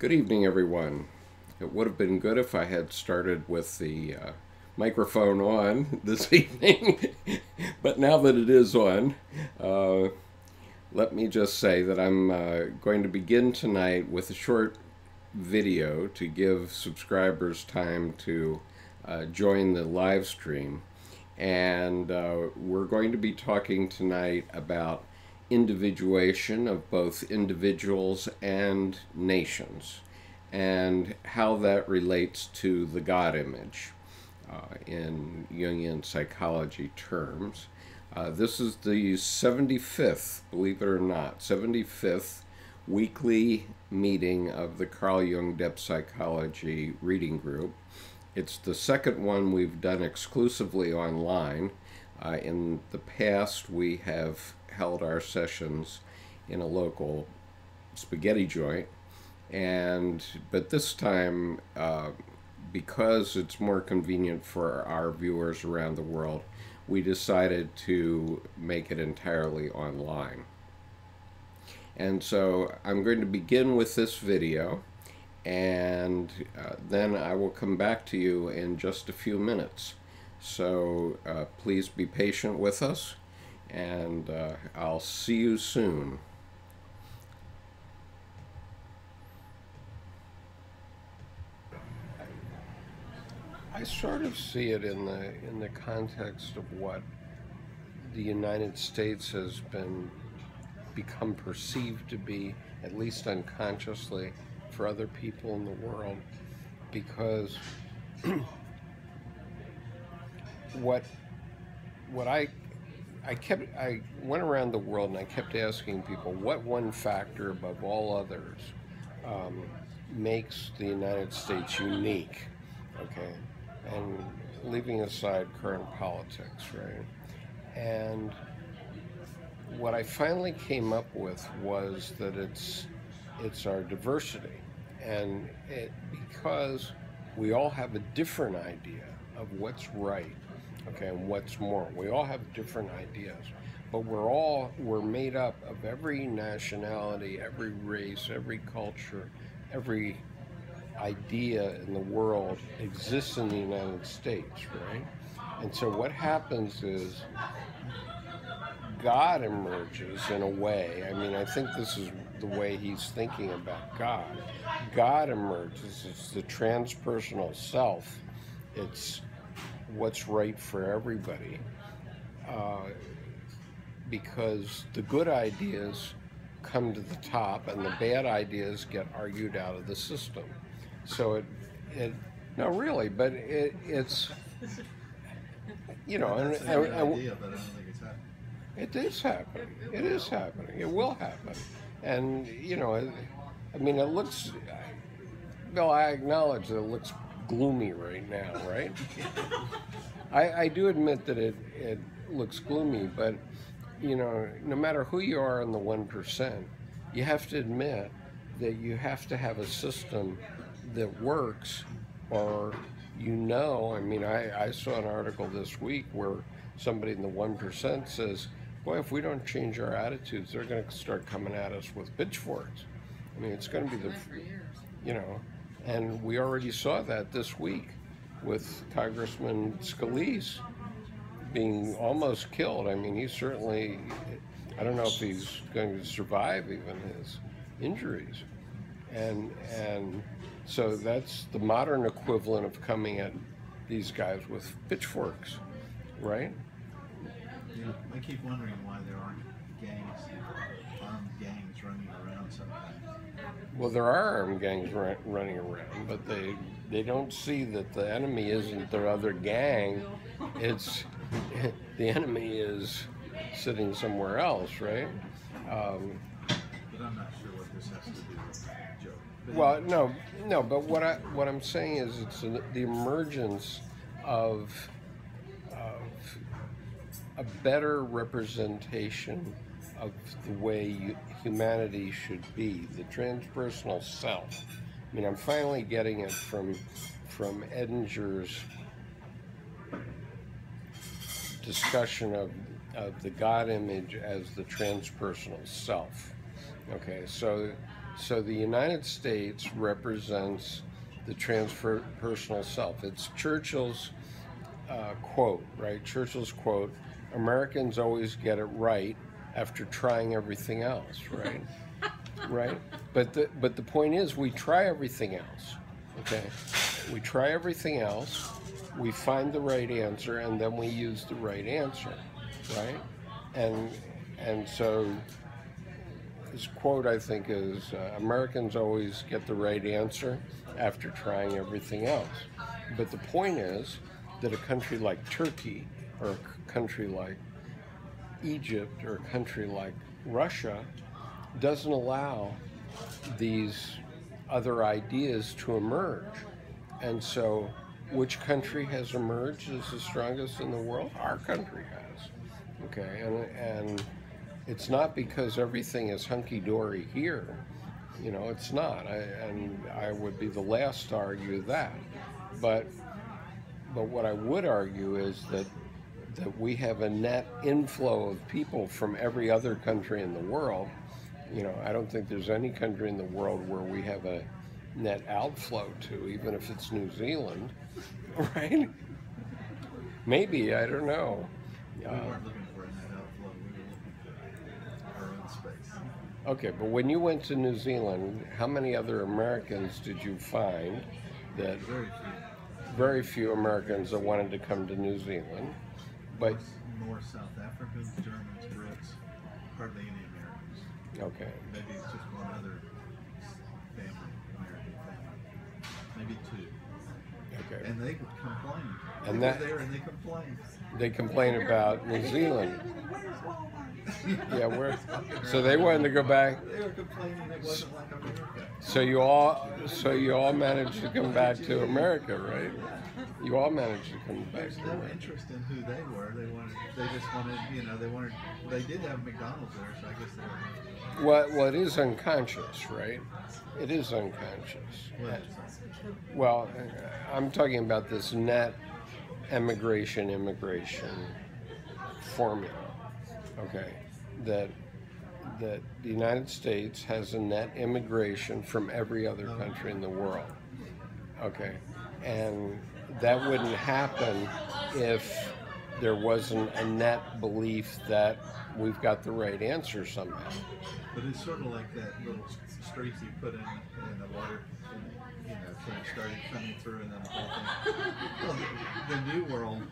Good evening, everyone. It would have been good if I had started with the microphone on this evening, but now that it is on, uh, let me just say that I'm going to begin tonight with a short video to give subscribers time to join the live stream. And we're going to be talking tonight about individuation of both individuals and nations and how that relates to the God image in Jungian psychology terms. This is the 75th, believe it or not, 75th weekly meeting of the Carl Jung Depth Psychology Reading Group. It's the second one we've done exclusively online. In the past, we have held our sessions in a local spaghetti joint, but this time, because it's more convenient for our viewers around the world, we decided to make it entirely online. And so I'm going to begin with this video, and then I will come back to you in just a few minutes. So please be patient with us, and I'll see you soon. I sort of see it in the context of what the United States has become perceived to be, at least unconsciously, for other people in the world, because what I went around the world and I kept asking people what one factor above all others makes the United States unique, okay, and leaving aside current politics, right? And what I finally came up with was that it's our diversity, and because we all have a different idea of what's right, okay, and what's moral. We all have different ideas, but we're made up of every nationality, every race, every culture, every idea in the world exists in the United States, right? And so what happens is God emerges in a way. I mean, I think this is the way he's thinking about God. God emerges. It's the transpersonal self. It's what's right for everybody. Because the good ideas come to the top and the bad ideas get argued out of the system. So no, really, but it's, you know, idea, but I don't think it's happening. It is happening. It is happening. It will happen. And, you know, I mean, it looks, Bill, I acknowledge that it looks gloomy right now, right? I do admit that it looks gloomy, but, you know, no matter who you are in the 1%, you have to admit that you have to have a system that works, or, you know, I mean, I saw an article this week where somebody in the 1% says, boy, if we don't change our attitudes, they're going to start coming at us with pitchforks. I mean, it's going to be you know, and we already saw that this week with Congressman Scalise being almost killed. I mean, he's certainly, I don't know if he's going to survive even his injuries. And so that's the modern equivalent of coming at these guys with pitchforks, right? Yeah, I keep wondering why there aren't armed gangs running around sometimes. Well, there are armed gangs running around, but they don't see that the enemy isn't their other gang. It's the enemy is sitting somewhere else, right? But I'm not sure what this has to do with Joe. Well, no. But what I'm saying is it's the emergence of a better representation of the way humanity should be, the transpersonal self. I mean, I'm finally getting it from Edinger's discussion of the God image as the transpersonal self. Okay, so So the United States represents the transpersonal self. It's Churchill's quote, right? Churchill's quote, Americans always get it right after trying everything else, right? Right? But the point is, we try everything else, okay? We try everything else, we find the right answer, and then we use the right answer, right? And so his quote, I think, is Americans always get the right answer after trying everything else. But the point is that a country like Turkey, or a country like Egypt, or a country like Russia doesn't allow these other ideas to emerge. And so, which country has emerged as the strongest in the world? Our country has. Okay, and it's not because everything is hunky-dory here. You know, it's not. And I would be the last to argue that. But what I would argue is that we have a net inflow of people from every other country in the world. You know, I don't think there's any country in the world where we have a net outflow to, even if it's New Zealand, right? Maybe, I don't know. We weren't looking for a net outflow, we were looking for our own space. Okay, but when you went to New Zealand, how many other Americans did you find that... Very few Americans that wanted to come to New Zealand. But North, South Africans, Germans, Brits, hardly any Americans. Okay. Maybe it's just one other family, American family. Maybe two. Okay. And they complain. And they that were there and they complained. They complain about New Zealand. Yeah, so they wanted to go back. They were complaining it wasn't like America. So you all managed to come back to America, right? You all managed to come back. There's no interest in who they were. They just wanted, you know, they did have McDonald's there, so I guess they were. Well, it is unconscious, right? It is unconscious. Well, I'm talking about this net immigration formula. Okay, that the United States has a net immigration from every other country in the world. Okay, and that wouldn't happen if there wasn't a net belief that we've got the right answer somehow. But it's sort of like that little streak you put in the water, and, you know, so it started coming through, and then the whole thing. Well, the New World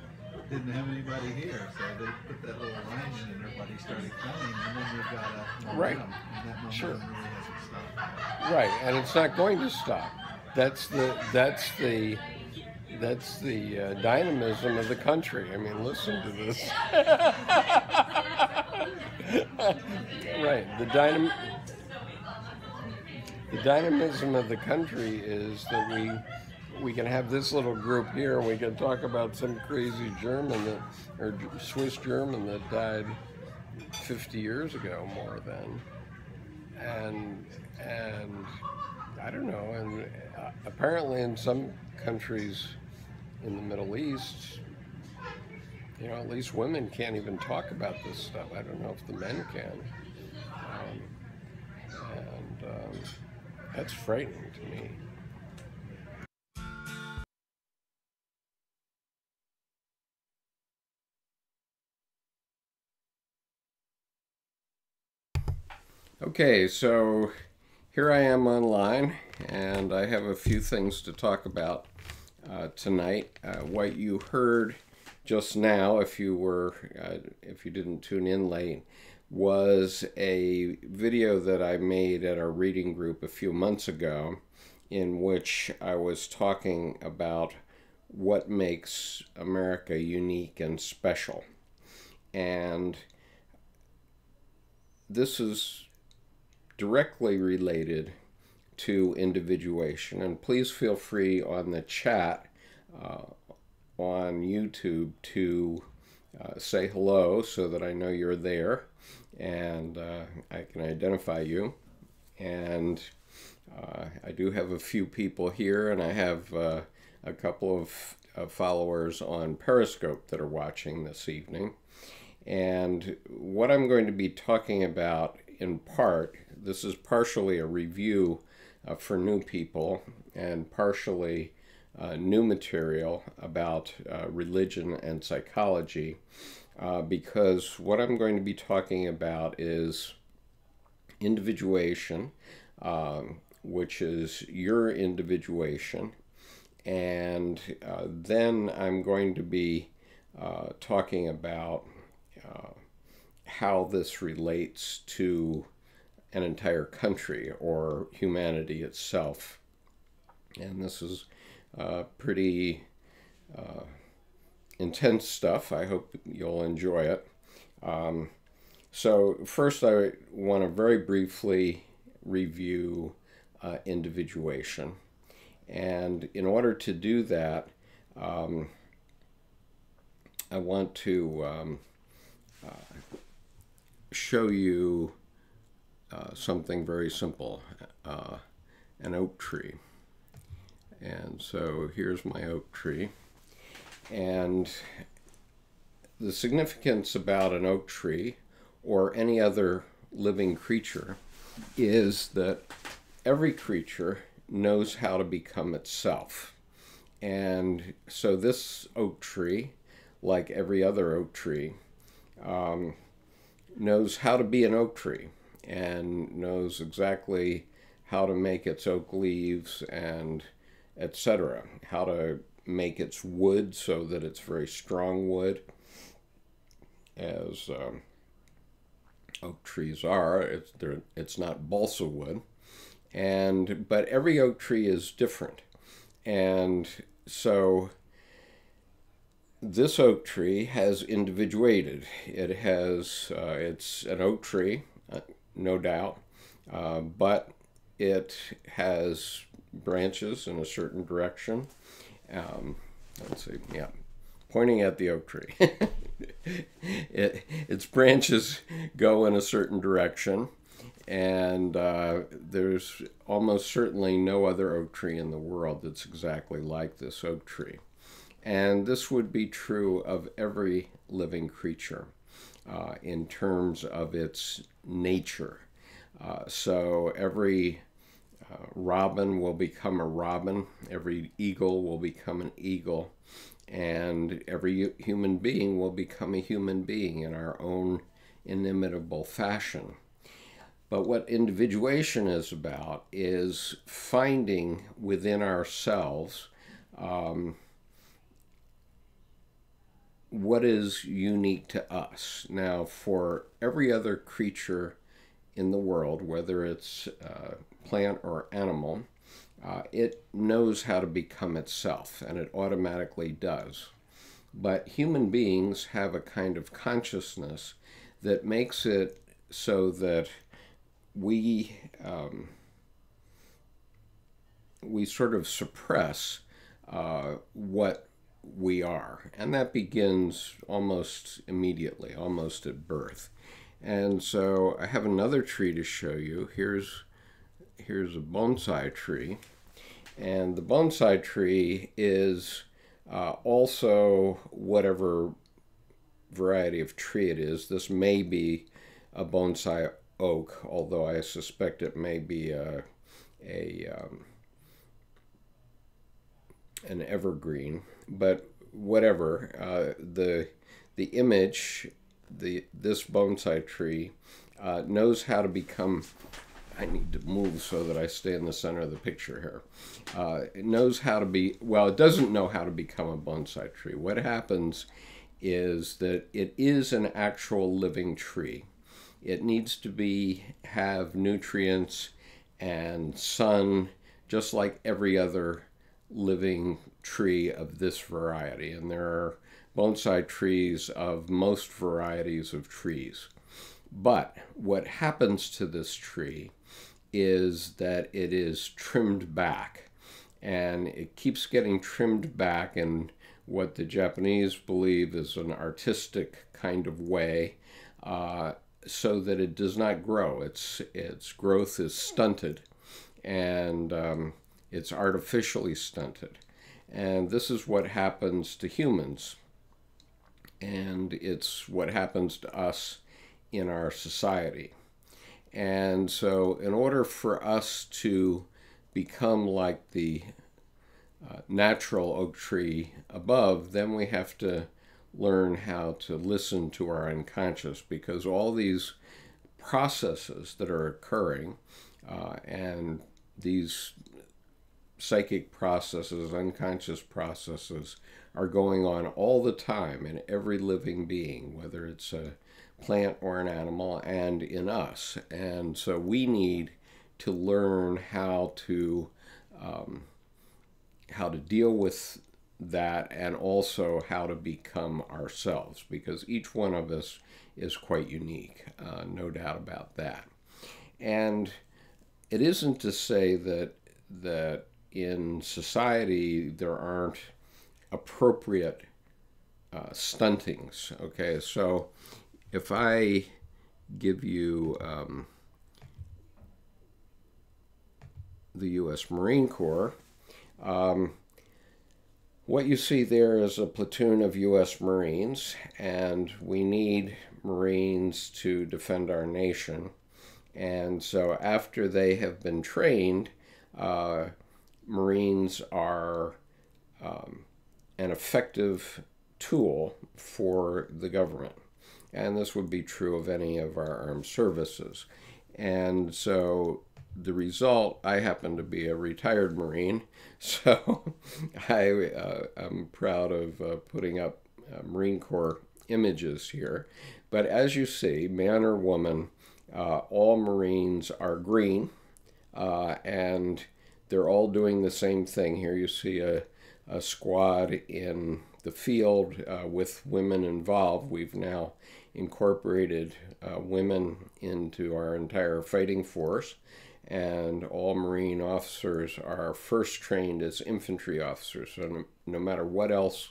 didn't have anybody here, so they put that little line in, and everybody started coming, and then you've got a momentum, right. And that momentum Sure. really hasn't stopped. Right, and it's not going to stop. That's the dynamism of the country. I mean, listen to this. Right, the dynamism of the country is that we can have this little group here, and we can talk about some crazy German or Swiss German that died 50 years ago more than, and I don't know, and apparently in some countries in the Middle East, you know, at least women can't even talk about this stuff. I don't know if the men can, and that's frightening to me. Okay, so here I am online, and I have a few things to talk about tonight. What you heard just now, if you didn't tune in late, was a video that I made at our reading group a few months ago, in which I was talking about what makes America unique and special. And this is directly related to individuation. And please feel free on the chat on YouTube to say hello so that I know you're there and I can identify you. And I do have a few people here, and I have a couple of followers on Periscope that are watching this evening. And what I'm going to be talking about in part, this is partially a review for new people and partially new material about religion and psychology, because what I'm going to be talking about is individuation, which is your individuation, and then I'm going to be talking about how this relates to an entire country or humanity itself. And this is pretty intense stuff. I hope you'll enjoy it. So first I want to very briefly review individuation. And in order to do that, I want to show you something very simple, an oak tree. And so here's my oak tree. And the significance about an oak tree or any other living creature is that every creature knows how to become itself. And so this oak tree, like every other oak tree, knows how to be an oak tree and knows exactly how to make its oak leaves and etc., how to make its wood so that it's very strong wood, as oak trees are. It's not balsa wood, but every oak tree is different. And so this oak tree has individuated. It has, it's an oak tree, no doubt, but it has branches in a certain direction. Let's see, yeah, pointing at the oak tree. Its branches go in a certain direction, and there's almost certainly no other oak tree in the world that's exactly like this oak tree. And this would be true of every living creature in terms of its nature. So every robin will become a robin, every eagle will become an eagle, and every human being will become a human being in our own inimitable fashion. But what individuation is about is finding within ourselves what is unique to us. Now, for every other creature in the world, whether it's plant or animal, it knows how to become itself, and it automatically does. But human beings have a kind of consciousness that makes it so that we sort of suppress what we are, and that begins almost immediately, almost at birth. And so I have another tree to show you. Here's a bonsai tree, and the bonsai tree is also whatever variety of tree it is. This may be a bonsai oak, although I suspect it may be an evergreen. But whatever, the image, this bonsai tree knows how to become. I need to move so that I stay in the center of the picture here. It knows how to be, well, it doesn't know how to become a bonsai tree. What happens is that it is an actual living tree. It needs to have nutrients and sun, just like every other living tree of this variety. And there are bonsai trees of most varieties of trees. But what happens to this tree is that it is trimmed back, and it keeps getting trimmed back in what the Japanese believe is an artistic kind of way, so that it does not grow. Its growth is stunted, and it's artificially stunted. And this is what happens to humans, and it's what happens to us in our society. And so in order for us to become like the natural oak tree above, then we have to learn how to listen to our unconscious, because all these processes that are occurring and these psychic processes, unconscious processes, are going on all the time in every living being, whether it's a plant or an animal, and in us. And so we need to learn how to deal with that, and also how to become ourselves, because each one of us is quite unique, no doubt about that. And it isn't to say that in society there aren't appropriate stuntings. Okay, so if I give you the U.S. Marine Corps, what you see there is a platoon of U.S. Marines, and we need Marines to defend our nation. And so after they have been trained, Marines are an effective tool for the government. And this would be true of any of our armed services. And so the result, I happen to be a retired Marine, so I'm proud of putting up Marine Corps images here. But as you see, man or woman, all Marines are green, and they're all doing the same thing. Here you see a squad in the field with women involved. We've now incorporated women into our entire fighting force, and all Marine officers are first trained as infantry officers. So no matter what else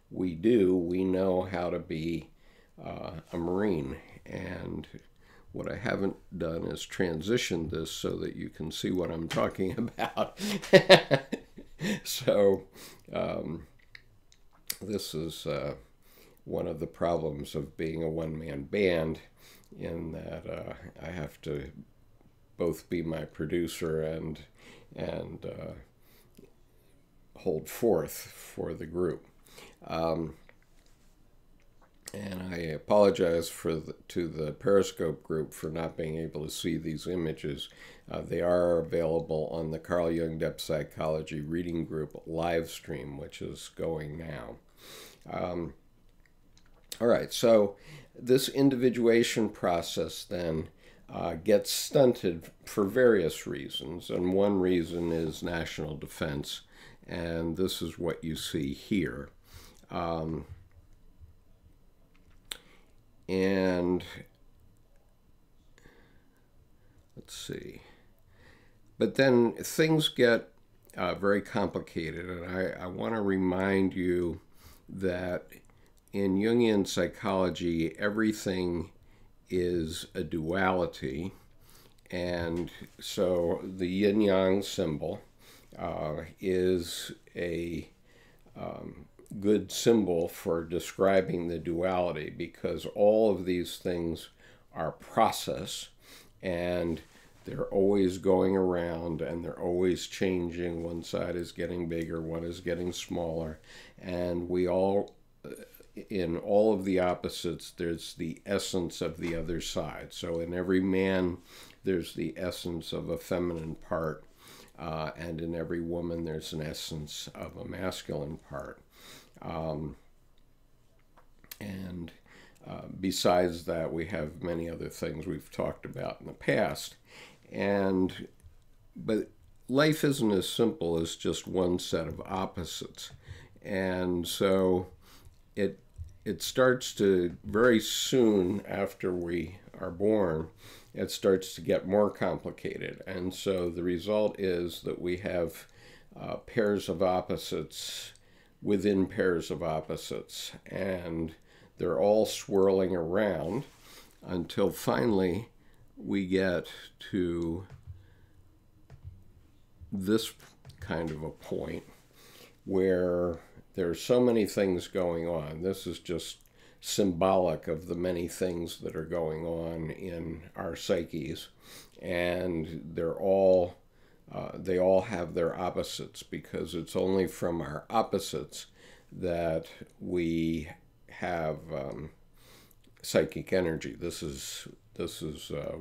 we do, we know how to be a Marine. And what I haven't done is transition this so that you can see what I'm talking about. So this is one of the problems of being a one-man band, in that I have to both be my producer and hold forth for the group. And I apologize to the Periscope group for not being able to see these images. They are available on the Carl Jung Depth Psychology Reading Group live stream, which is going now. All right, so this individuation process then gets stunted for various reasons, and one reason is national defense, and this is what you see here. And let's see. But then things get very complicated, and I want to remind you that in Jungian psychology, everything is a duality. And so the yin-yang symbol is a good symbol for describing the duality, because all of these things are process, and they're always going around, and they're always changing. One side is getting bigger, one is getting smaller, and we all, in all of the opposites, there's the essence of the other side. So in every man, there's the essence of a feminine part, and in every woman, there's an essence of a masculine part. Besides that, we have many other things we've talked about in the past. But life isn't as simple as just one set of opposites. And so it starts to, very soon after we are born, it starts to get more complicated. And so the result is that we have pairs of opposites within pairs of opposites, and they're all swirling around until finally we get to this kind of a point where there's so many things going on. This is just symbolic of the many things that are going on in our psyches, and they all have their opposites, because it's only from our opposites that we have psychic energy. This is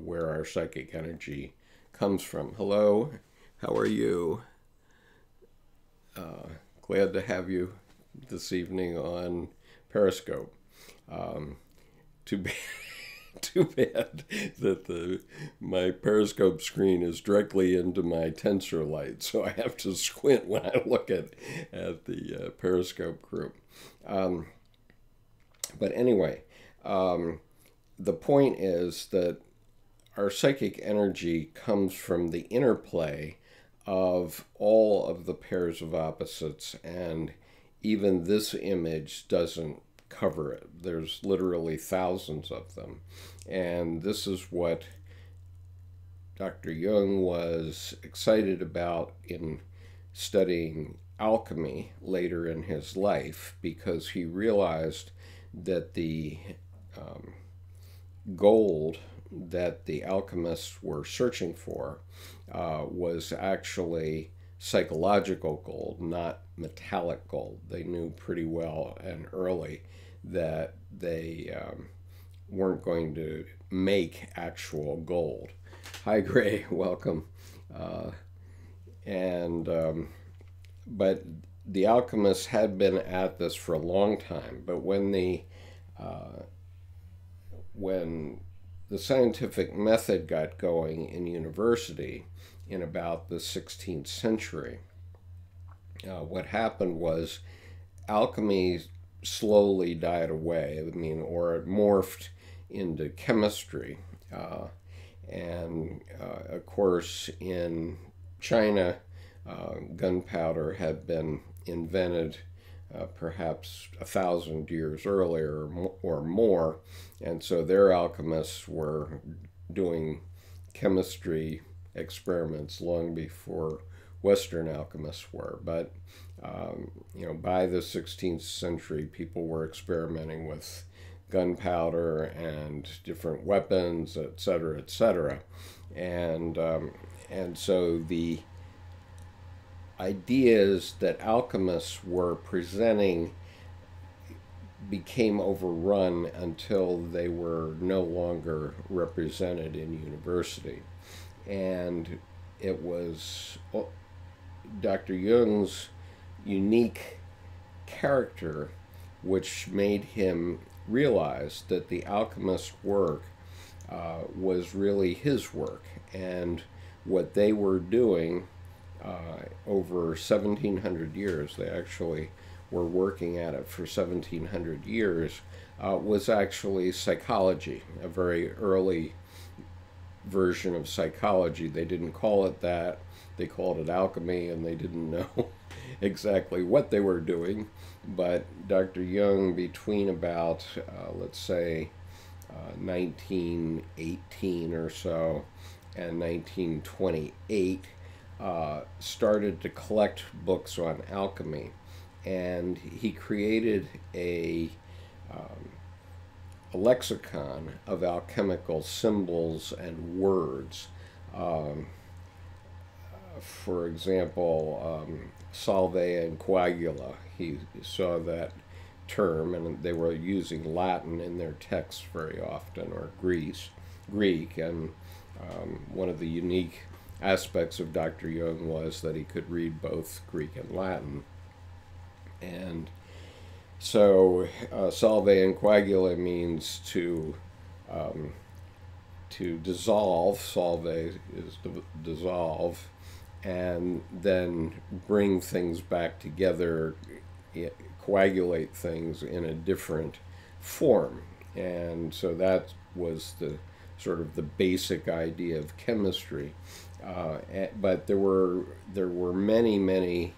where our psychic energy comes from. Hello, how are you? Glad to have you this evening on Periscope. Too bad, too bad that my Periscope screen is directly into my tensor light, so I have to squint when I look at the Periscope group. But anyway, the point is that our psychic energy comes from the interplay of all of the pairs of opposites, and even this image doesn't cover it. There's literally thousands of them. And this is what Dr. Jung was excited about in studying alchemy later in his life, because he realized that the gold that the alchemists were searching for was actually psychological gold, not metallic gold. They knew pretty well and early that they weren't going to make actual gold. Hi, Gray, welcome. But the alchemists had been at this for a long time. But when the scientific method got going in university in about the 16th century, what happened was alchemy slowly died away. I mean, or it morphed into chemistry. Of course, in China, gunpowder had been invented perhaps 1,000 years earlier or more, and so their alchemists were doing chemistry experiments long before Western alchemists were. But by the 16th century, people were experimenting with gunpowder and different weapons, etc., etc., and so the ideas that alchemists were presenting became overrun until they were no longer represented in university. And it was Dr. Jung's unique character which made him realize that the alchemist's work was really his work, and what they were doing over 1,700 years, they actually were working at it for 1,700 years, was actually psychology, a very early version of psychology. They didn't call it that. They called it alchemy, and they didn't know exactly what they were doing. But Dr. Jung, between about, let's say, 1918 or so and 1928, started to collect books on alchemy, and he created a lexicon of alchemical symbols and words. For example, salve and coagula, he saw that term, and they were using Latin in their texts very often, or Greek, and one of the unique aspects of Dr. Jung was that he could read both Greek and Latin. And so salve and coagula means to dissolve. Salve is to dissolve, and then bring things back together, coagulate things in a different form. And so that was the sort of the basic idea of chemistry. But there were many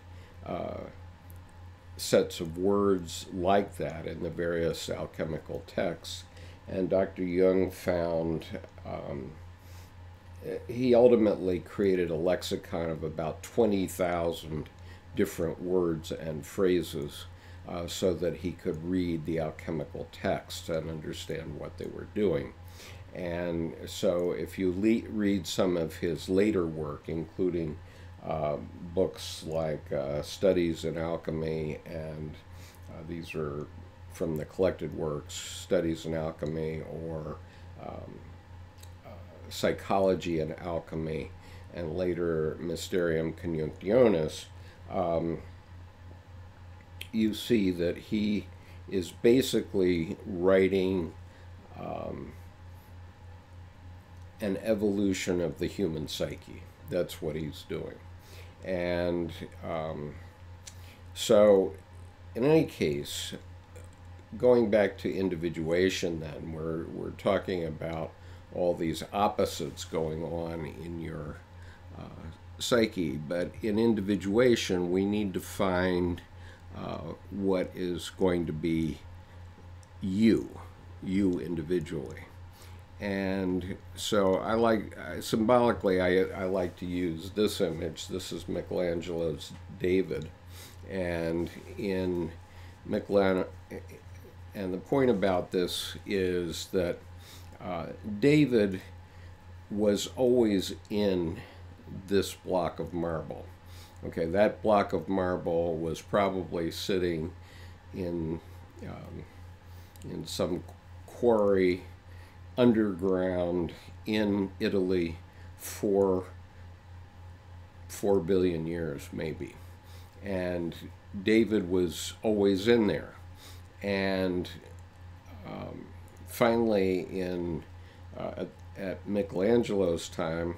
sets of words like that in the various alchemical texts, and Dr. Jung found he ultimately created a lexicon of about 20,000 different words and phrases so that he could read the alchemical texts and understand what they were doing. And so if you read some of his later work, including books like Studies in Alchemy, and these are from the collected works, Studies in Alchemy, or Psychology and Alchemy, and later Mysterium Conjunctionis, you see that he is basically writing an evolution of the human psyche. That's what he's doing. And so, in any case, going back to individuation, then, we're talking about all these opposites going on in your psyche. But in individuation, we need to find what is going to be you individually. And so I like, symbolically, I like to use this image. This is Michelangelo's David. And in Michelangelo, and the point about this is that David was always in this block of marble. Okay, that block of marble was probably sitting in some quarry underground in Italy for 4 billion years, maybe. And David was always in there. And finally, at Michelangelo's time,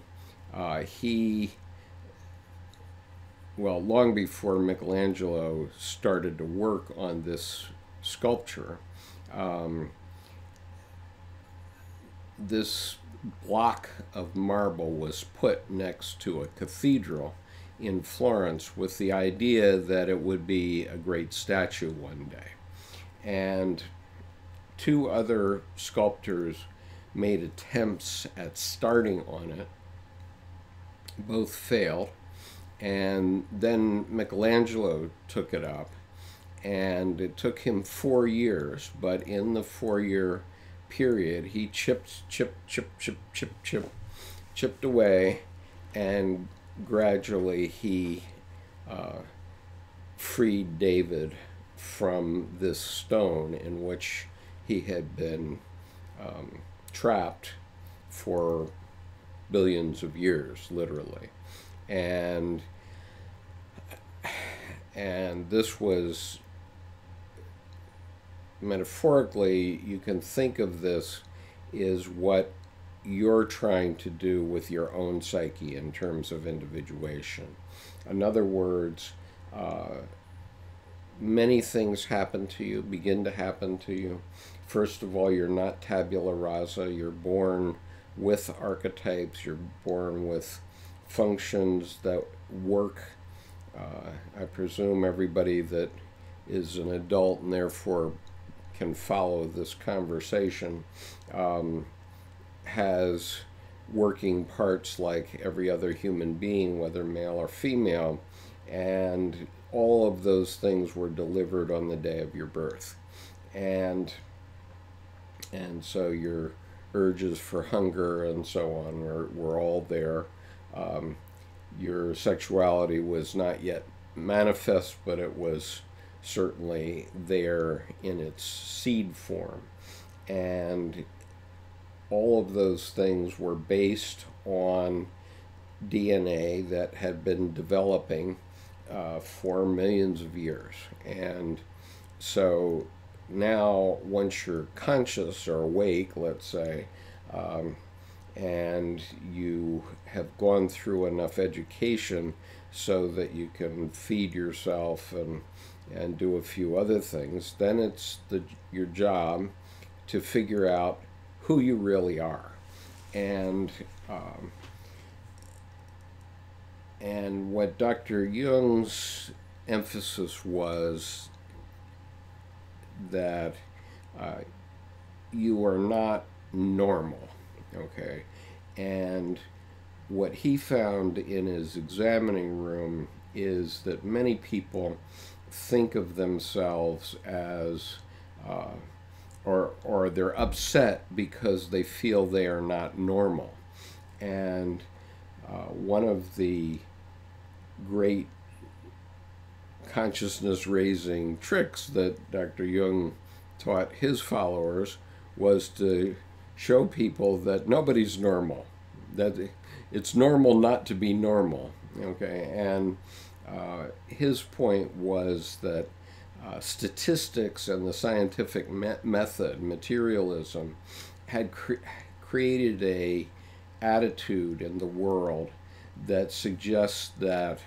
long before Michelangelo started to work on this sculpture, this block of marble was put next to a cathedral in Florence with the idea that it would be a great statue one day. And 2 other sculptors made attempts at starting on it. Both failed. And then Michelangelo took it up. And it took him 4 years, but in the 4-year period, he chipped away, and gradually he freed David from this stone in which he had been trapped for billions of years, literally. And this was, metaphorically, you can think of this is what you're trying to do with your own psyche in terms of individuation. In other words, many things happen to you, begin to happen to you. First of all, you're not tabula rasa. You're born with archetypes. You're born with functions that work. I presume everybody that is an adult and therefore can follow this conversation has working parts like every other human being, whether male or female, and all of those things were delivered on the day of your birth. And so your urges for hunger and so on were all there. Your sexuality was not yet manifest, but it was certainly there in its seed form. And all of those things were based on DNA that had been developing for millions of years. And so now, once you're conscious or awake, let's say, and you have gone through enough education so that you can feed yourself and do a few other things, then it's your job to figure out who you really are. And what Dr. Jung's emphasis was that you are not normal, okay? And what he found in his examining room is that many people think of themselves as, or they're upset because they feel they are not normal. And one of the great consciousness raising tricks that Dr. Jung taught his followers was to show people that nobody's normal, that it's normal not to be normal. Okay, and his point was that statistics and the scientific method, materialism, had created a attitude in the world that suggests that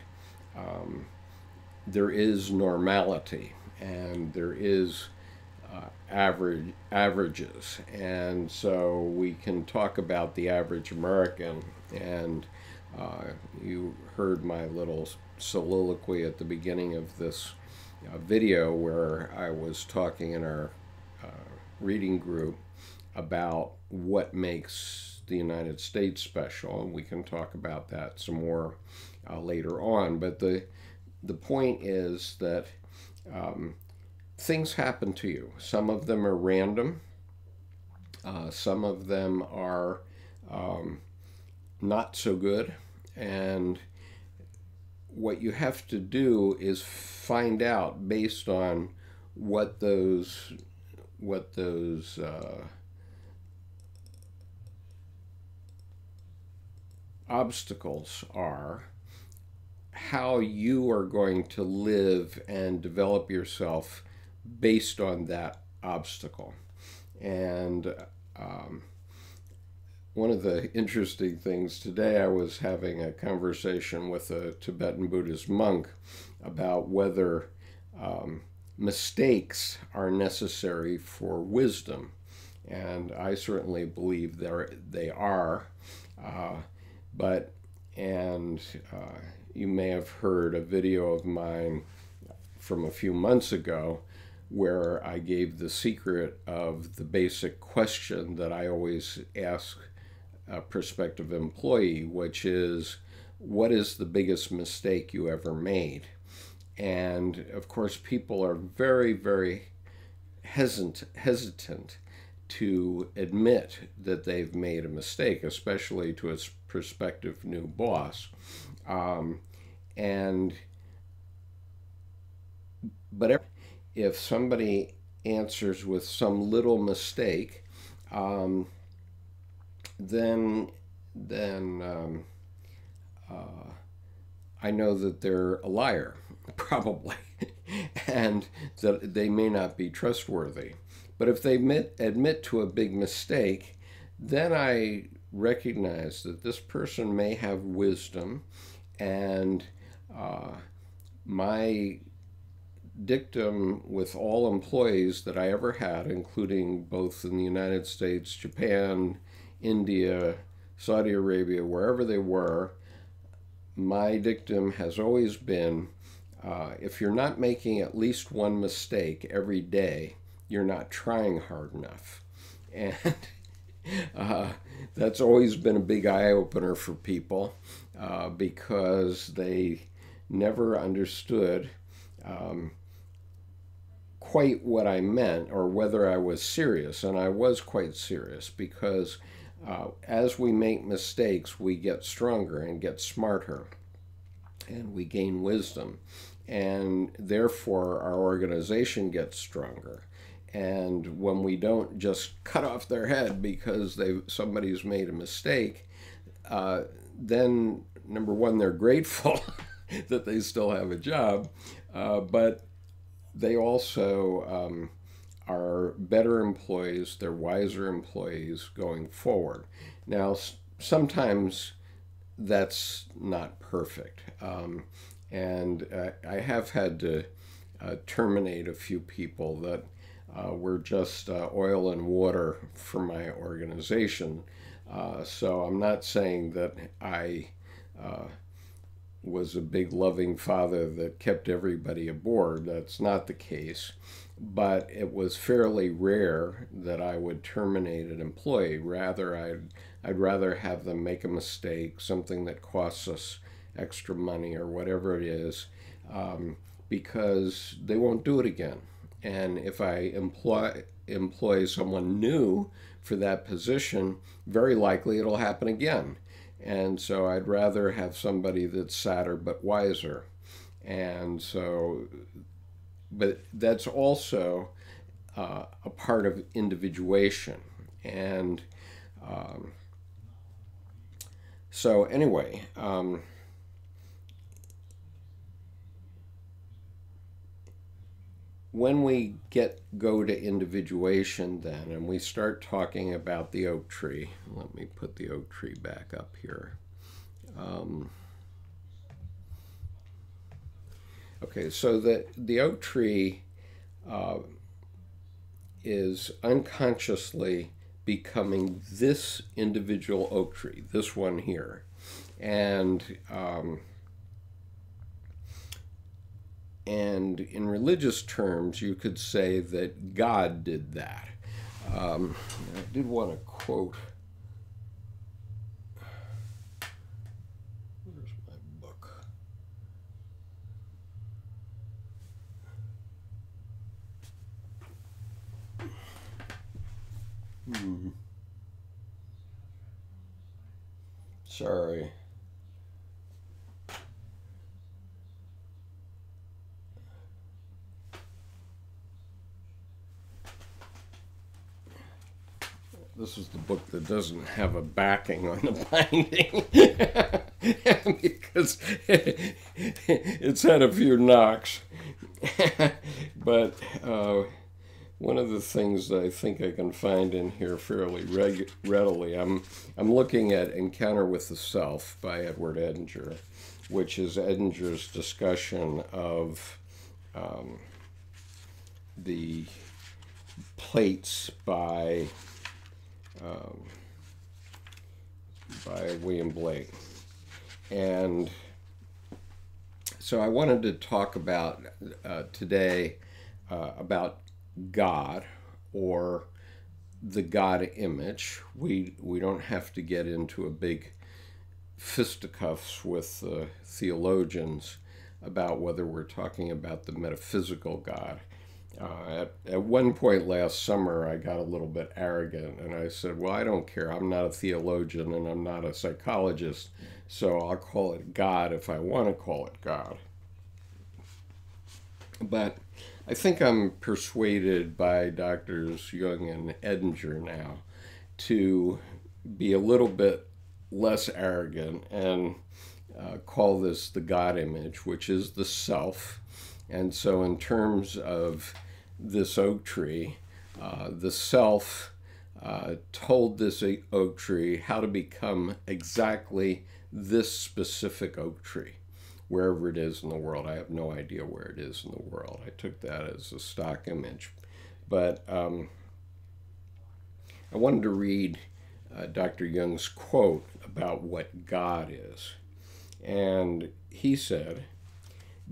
there is normality and there is averages, and so we can talk about the average American. And you heard my little soliloquy at the beginning of this video where I was talking in our reading group about what makes the United States special, and we can talk about that some more later on. But the point is that things happen to you. Some of them are random. Some of them are not so good. And what you have to do is find out, based on what those obstacles are, how you are going to live and develop yourself based on that obstacle. And one of the interesting things today, I was having a conversation with a Tibetan Buddhist monk about whether mistakes are necessary for wisdom. And I certainly believe they are. You may have heard a video of mine from a few months ago where I gave the secret of the basic question that I always ask a prospective employee, which is, what is the biggest mistake you ever made? And of course, people are very, very hesitant to admit that they've made a mistake, especially to a prospective new boss. But if somebody answers with some little mistake, then I know that they're a liar, probably, and that they may not be trustworthy. But if they admit to a big mistake, then I recognize that this person may have wisdom. And my dictum with all employees that I ever had, including both in the United States, Japan, India, Saudi Arabia, wherever they were, my dictum has always been, if you're not making at least one mistake every day, you're not trying hard enough. And that's always been a big eye-opener for people, because they never understood quite what I meant, or whether I was serious. And I was quite serious, because as we make mistakes, we get stronger and get smarter, and we gain wisdom, and therefore our organization gets stronger. And when we don't just cut off their head because somebody's made a mistake, then number one, they're grateful that they still have a job, but they also are better employees, they're wiser employees going forward. Now, sometimes that's not perfect, and I have had to terminate a few people that were just oil and water for my organization. So I'm not saying that I was a big loving father that kept everybody aboard. That's not the case. But it was fairly rare that I would terminate an employee. Rather, I'd rather have them make a mistake, something that costs us extra money or whatever it is, because they won't do it again. And if I employ someone new for that position, very likely it'll happen again. And so I'd rather have somebody that's sadder but wiser. And so, but that's also a part of individuation. And so anyway, when we go to individuation then, and we start talking about the oak tree, let me put the oak tree back up here. Okay, so the oak tree is unconsciously becoming this individual oak tree, this one here. And in religious terms, you could say that God did that. I did want to quote. Where's my book? Sorry. This is the book that doesn't have a backing on the binding because it's had a few knocks. But one of the things that I think I can find in here fairly readily, I'm looking at Encounter with the Self by Edward Edinger, which is Edinger's discussion of the plates by William Blake. And so I wanted to talk about today about God, or the God image. We don't have to get into a big fisticuffs with theologians about whether we're talking about the metaphysical God. At one point last summer, I got a little bit arrogant, and I said, well, I don't care. I'm not a theologian, and I'm not a psychologist, so I'll call it God if I want to call it God. But I think I'm persuaded by Drs. Jung and Edinger now to be a little bit less arrogant and call this the God image, which is the self. And so in terms of this oak tree, the self told this oak tree how to become exactly this specific oak tree, wherever it is in the world. I have no idea where it is in the world. I took that as a stock image. But I wanted to read Dr. Jung's quote about what God is. And he said,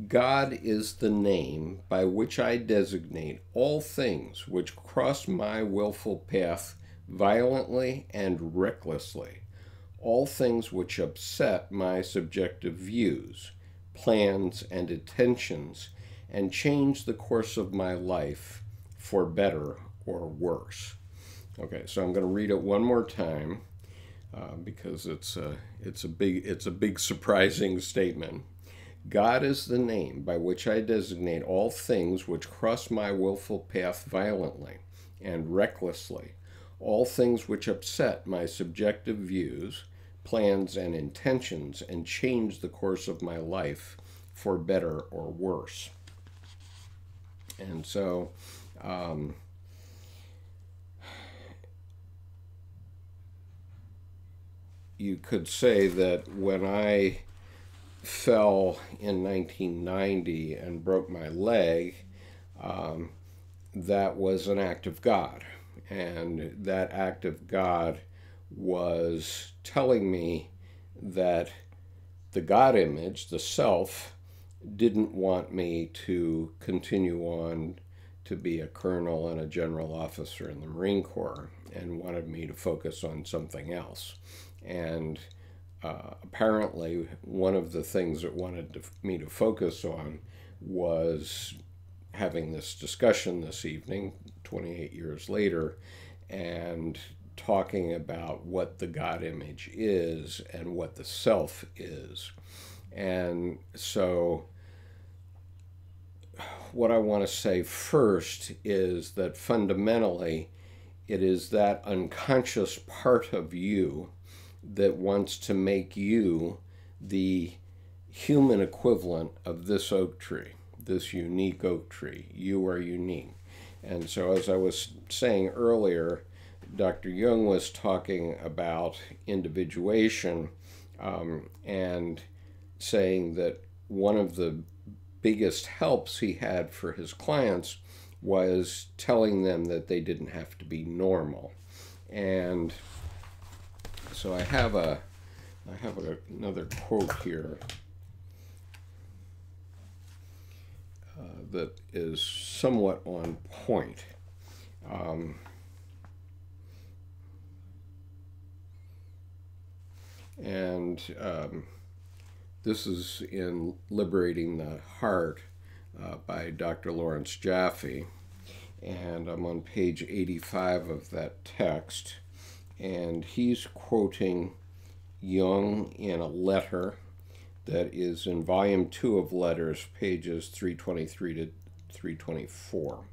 God is the name by which I designate all things which cross my willful path violently and recklessly, all things which upset my subjective views, plans, and intentions, and change the course of my life for better or worse. Okay, so I'm going to read it one more time because it's a big surprising statement. God is the name by which I designate all things which cross my willful path violently and recklessly, all things which upset my subjective views, plans, and intentions, and change the course of my life for better or worse. And so you could say that when I fell in 1990 and broke my leg, that was an act of God. And that act of God was telling me that the God image, the self, didn't want me to continue on to be a colonel and a general officer in the Marine Corps, and wanted me to focus on something else. And apparently one of the things it wanted me to focus on was having this discussion this evening, 28 years later, and talking about what the God image is and what the self is. And so what I want to say first is that fundamentally it is that unconscious part of you that wants to make you the human equivalent of this oak tree, this unique oak tree. You are unique. And so, as I was saying earlier, Dr. Jung was talking about individuation and saying that one of the biggest helps he had for his clients was telling them that they didn't have to be normal. And so I have another quote here that is somewhat on point. This is in Liberating the Heart by Dr. Lawrence Jaffe, and I'm on page 85 of that text, and he's quoting Jung in a letter that is in volume 2 of letters, pages 323 to 324.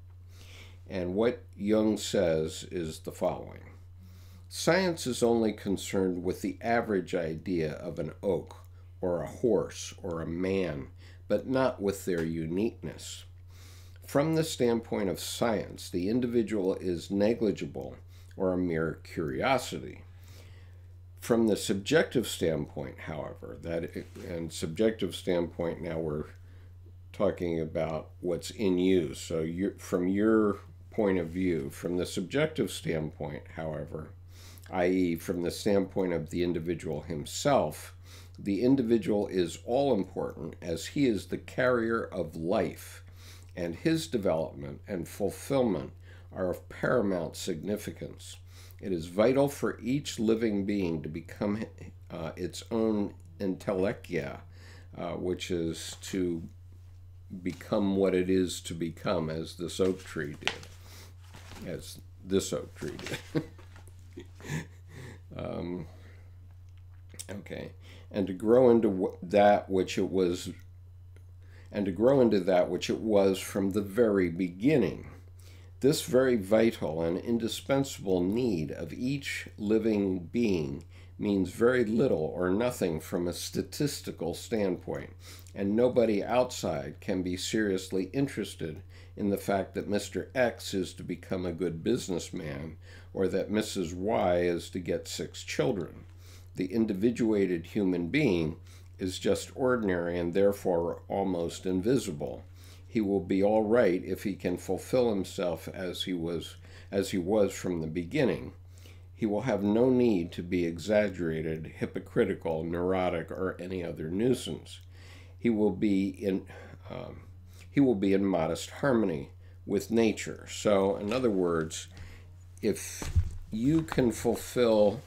And what Jung says is the following: science is only concerned with the average idea of an oak or a horse or a man, but not with their uniqueness. From the standpoint of science, the individual is negligible or a mere curiosity. From the subjective standpoint, however, and subjective standpoint, now we're talking about what's in you. So from your point of view, from the subjective standpoint, however, i.e. from the standpoint of the individual himself, the individual is all important as he is the carrier of life, and his development and fulfillment are of paramount significance. It is vital for each living being to become its own intellectia, which is to become what it is to become, as this oak tree did. Okay, and to grow into that which it was, from the very beginning. This very vital and indispensable need of each living being means very little or nothing from a statistical standpoint, and nobody outside can be seriously interested in the fact that Mr. X is to become a good businessman or that Mrs. Y is to get 6 children. The individuated human being is just ordinary and therefore almost invisible. He will be all right if he can fulfill himself as he was from the beginning. He will have no need to be exaggerated, hypocritical, neurotic, or any other nuisance. He will be in modest harmony with nature. So, in other words, if you can fulfill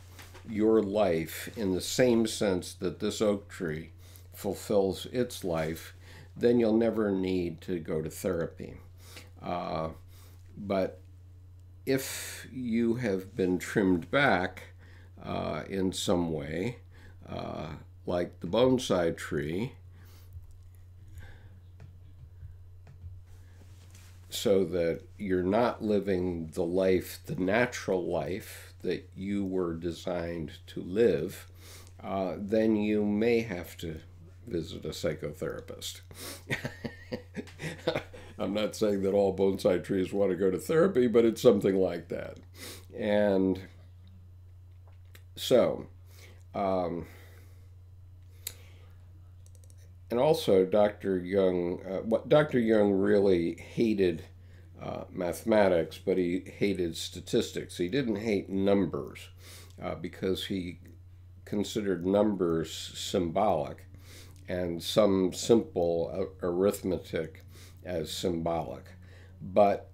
your life in the same sense that this oak tree fulfills its life, then you'll never need to go to therapy. But if you have been trimmed back in some way, like the bonsai tree, so that you're not living the life, the natural life that you were designed to live, then you may have to visit a psychotherapist. I'm not saying that all bonsai trees want to go to therapy, but it's something like that. And so, and also Dr. Jung really hated mathematics, but he hated statistics. He didn't hate numbers because he considered numbers symbolic and some simple arithmetic as symbolic. But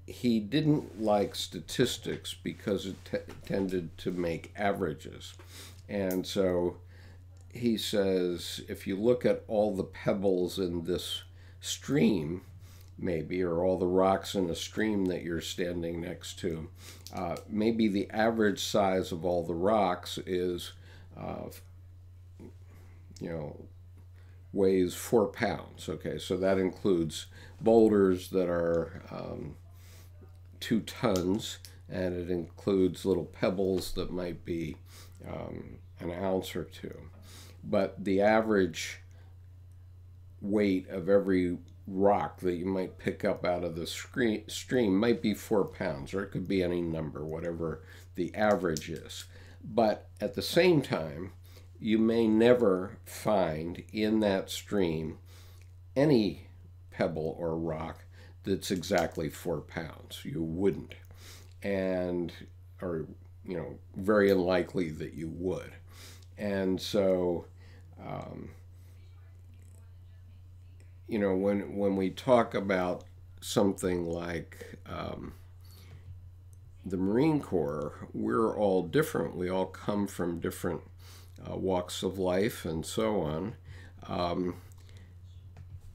he didn't like statistics because it tended to make averages. And so he says, if you look at all the pebbles in this stream, maybe, or all the rocks in a stream that you're standing next to, maybe the average size of all the rocks is, weighs 4 pounds. Okay, so that includes boulders that are 2 tons, and it includes little pebbles that might be an ounce or two. But the average weight of every rock that you might pick up out of the stream might be 4 pounds, or it could be any number, whatever the average is. But at the same time, you may never find in that stream any pebble or rock that's exactly 4 pounds. You wouldn't. And, or, very unlikely that you would. And so, when we talk about something like the Marine Corps, we're all different. We all come from different walks of life and so on.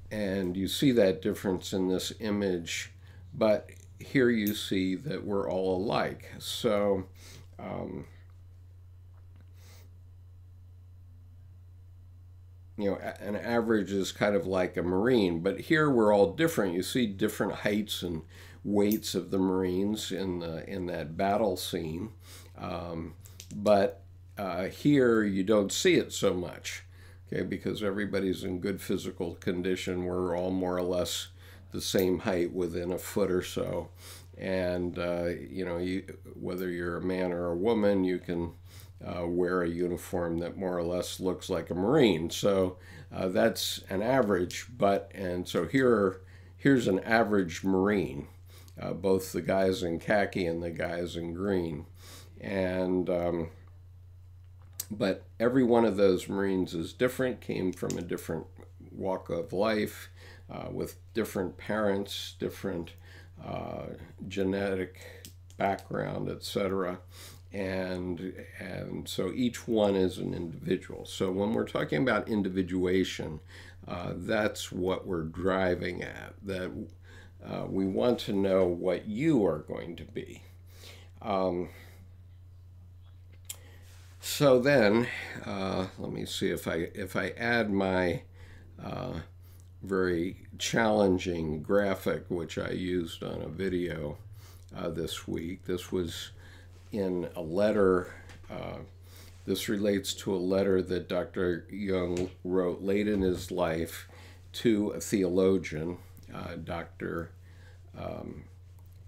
And you see that difference in this image, but here you see that we're all alike. So, an average is kind of like a Marine, but here we're all different. You see different heights and weights of the Marines in that battle scene, but here you don't see it so much, okay, because everybody's in good physical condition. We're all more or less the same height, within a foot or so, and whether you're a man or a woman, you can wear a uniform that more or less looks like a Marine. So that's an average, and so here's an average Marine, both the guys in khaki and the guys in green. And but every one of those Marines is different, came from a different walk of life, with different parents, different genetic background, etc. And so each one is an individual. So when we're talking about individuation, that's what we're driving at, that we want to know what you are going to be. So then, let me see if I add my very challenging graphic, which I used on a video this week. This was in a letter. This relates to a letter that Dr. Jung wrote late in his life to a theologian, Dr.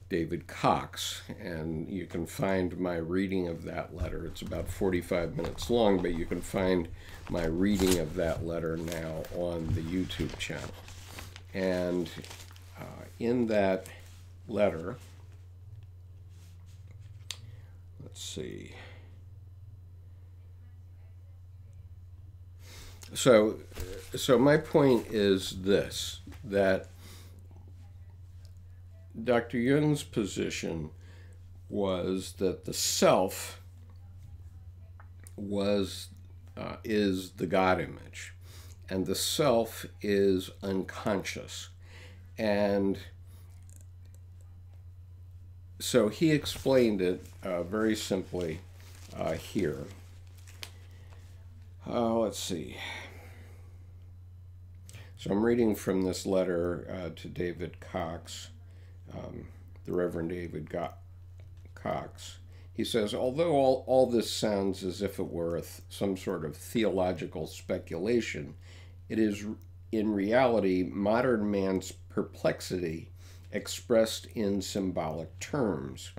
David Cox, and you can find my reading of that letter. It's about 45 minutes long, but you can find my reading of that letter now on the YouTube channel. And in that letter, let's see. So my point is this, that Dr. Jung's position was that the self is the God image, and the self is unconscious. And so he explained it very simply here. Let's see. So I'm reading from this letter to David Cox, the Reverend David Cox. He says, although all this sounds as if it were some sort of theological speculation, it is in reality modern man's perplexity expressed in symbolic terms.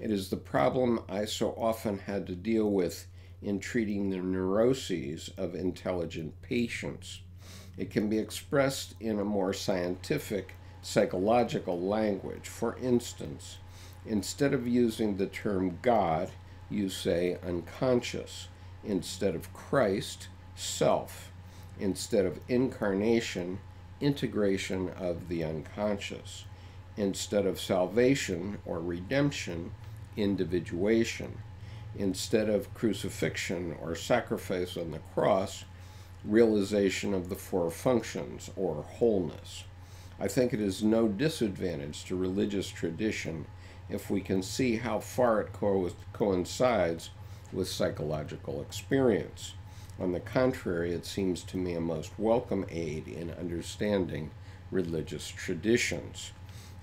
It is the problem I so often had to deal with in treating the neuroses of intelligent patients. It can be expressed in a more scientific, psychological language. For instance, instead of using the term God, you say unconscious. Instead of Christ, self. Instead of incarnation, integration of the unconscious. Instead of salvation or redemption, individuation. Instead of crucifixion or sacrifice on the cross, realization of the four functions, or wholeness. I think it is no disadvantage to religious tradition if we can see how far it coincides with psychological experience. On the contrary, it seems to me a most welcome aid in understanding religious traditions.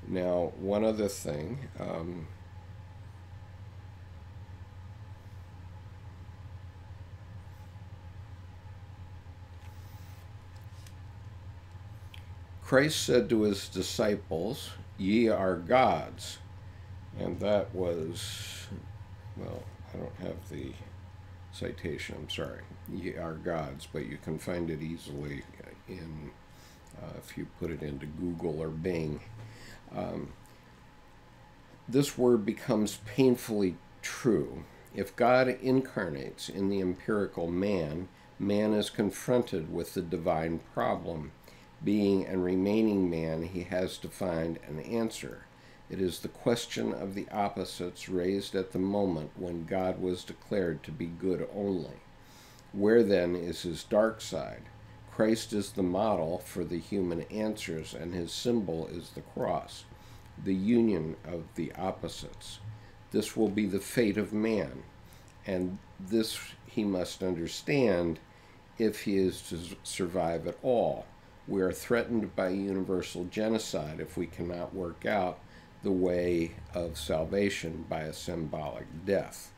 Now, one other thing. Christ said to his disciples, "Ye are gods." And that was, well, I don't have the citation, I'm sorry. Ye are gods, but you can find it easily in if you put it into Google or Bing. This word becomes painfully true. If God incarnates in the empirical man, man is confronted with the divine problem. Being and remaining man, he has to find an answer. It is the question of the opposites raised at the moment when God was declared to be good only. Where then is his dark side? Christ is the model for the human answers, and his symbol is the cross, the union of the opposites. This will be the fate of man, and this he must understand if he is to survive at all. We are threatened by universal genocide if we cannot work out the way of salvation by a symbolic death.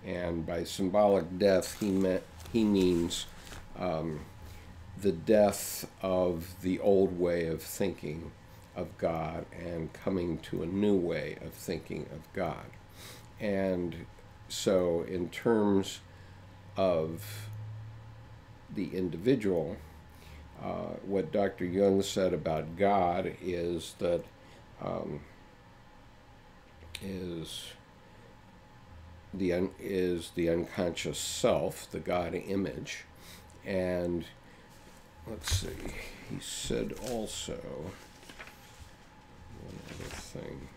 And by symbolic death, he means the death of the old way of thinking of God and coming to a new way of thinking of God. And so in terms of the individual, what Dr. Jung said about God is that is the unconscious self, the God image. And let's see, he said also one other thing.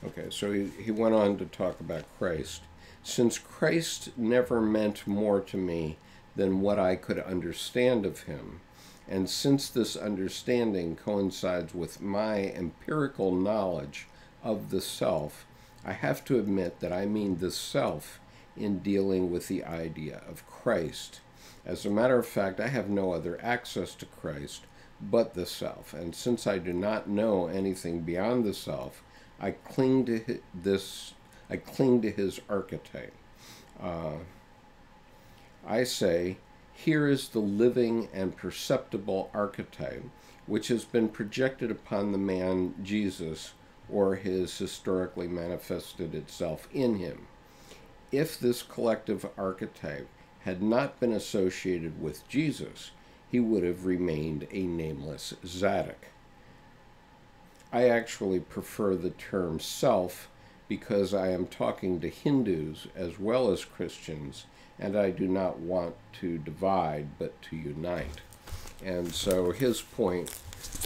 Okay, so he went on to talk about Christ. Since Christ never meant more to me than what I could understand of him, and since this understanding coincides with my empirical knowledge of the self, I have to admit that I mean the self in dealing with the idea of Christ. As a matter of fact, I have no other access to Christ but the self, and since I do not know anything beyond the self, I cling to his archetype. I say, here is the living and perceptible archetype which has been projected upon the man Jesus, or has historically manifested itself in him. If this collective archetype had not been associated with Jesus, he would have remained a nameless Zadok. I actually prefer the term self because I am talking to Hindus as well as Christians, and I do not want to divide but to unite. And so his point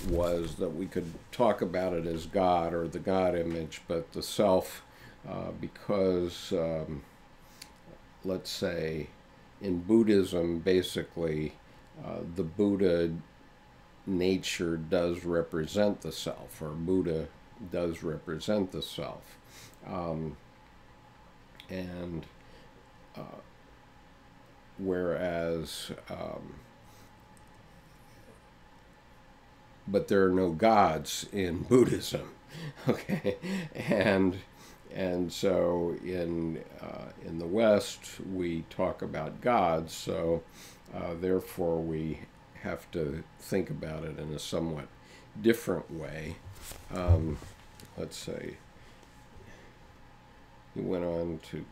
was that we could talk about it as God or the God image, but the self, because, let's say, in Buddhism, basically, the Buddha nature does represent the self, or Buddha does represent the self. Whereas, but there are no gods in Buddhism, okay, and so in the West we talk about gods, so therefore we have to think about it in a somewhat different way. Let's say he went on to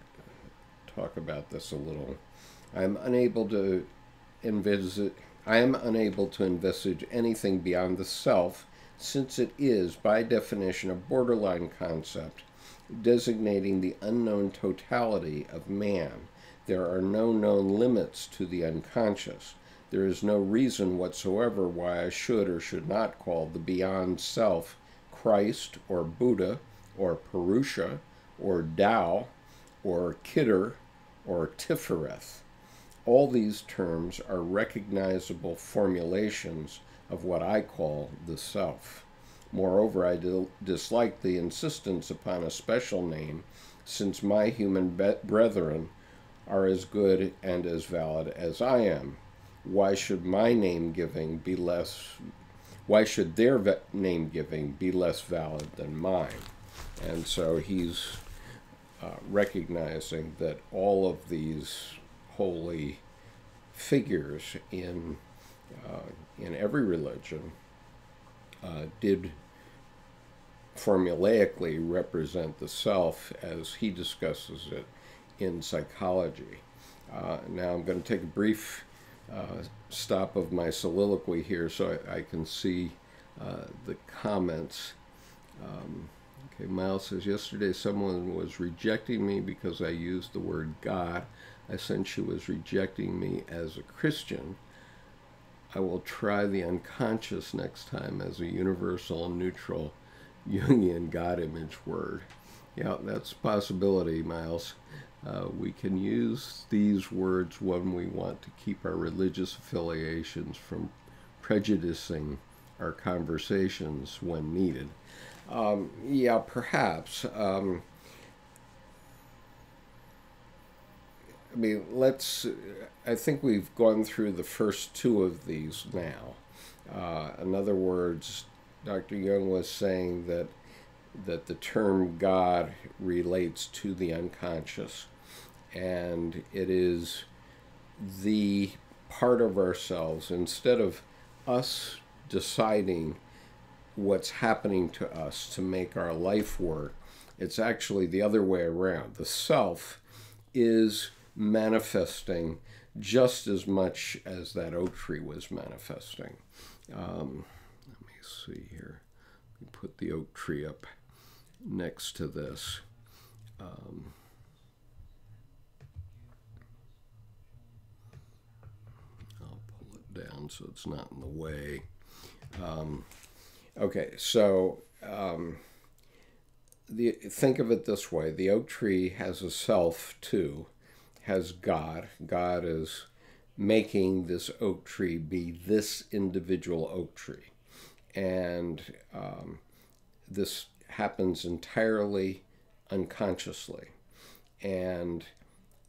talk about this a little. I am unable to envisage anything beyond the self, since it is, by definition, a borderline concept designating the unknown totality of man. There are no known limits to the unconscious. There is no reason whatsoever why I should or should not call the beyond self Christ or Buddha or Purusha, or Tao, or Kidder, or Tifereth. All these terms are recognizable formulations of what I call the self. Moreover, I dislike the insistence upon a special name, since my human brethren are as good and as valid as I am. Why should my name giving be less? Why should their name giving be less valid than mine? And so he's recognizing that all of these holy figures in every religion did formulaically represent the self as he discusses it in psychology. Now I'm going to take a brief stop of my soliloquy here so I can see the comments. Okay, Miles says, yesterday someone was rejecting me because I used the word God. I sense she was rejecting me as a Christian. I will try the unconscious next time as a universal and neutral Jungian God image word. Yeah, that's a possibility, Miles. We can use these words when we want to keep our religious affiliations from prejudicing our conversations when needed. Yeah, perhaps. I think we've gone through the first two of these now. In other words, Dr. Jung was saying that the term God relates to the unconscious, and it is the part of ourselves, instead of us deciding what's happening to us to make our life work, it's actually the other way around. The self is manifesting just as much as that oak tree was manifesting. Let me see here. Let me put the oak tree up next to this. I'll pull it down so it's not in the way. Okay, so think of it this way. The oak tree has a self too, has God. God is making this oak tree be this individual oak tree. And this happens entirely unconsciously. And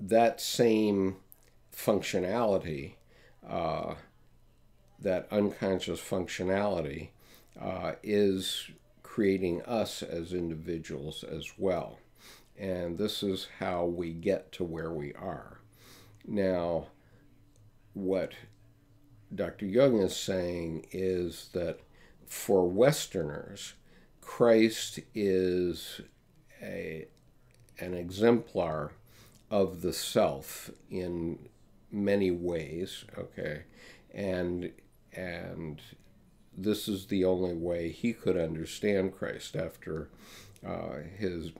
that same functionality, that unconscious functionality, is creating us as individuals as well. And this is how we get to where we are. Now, what Dr. Jung is saying is that for Westerners, Christ is an exemplar of the self in many ways, okay? And this is the only way he could understand Christ after his,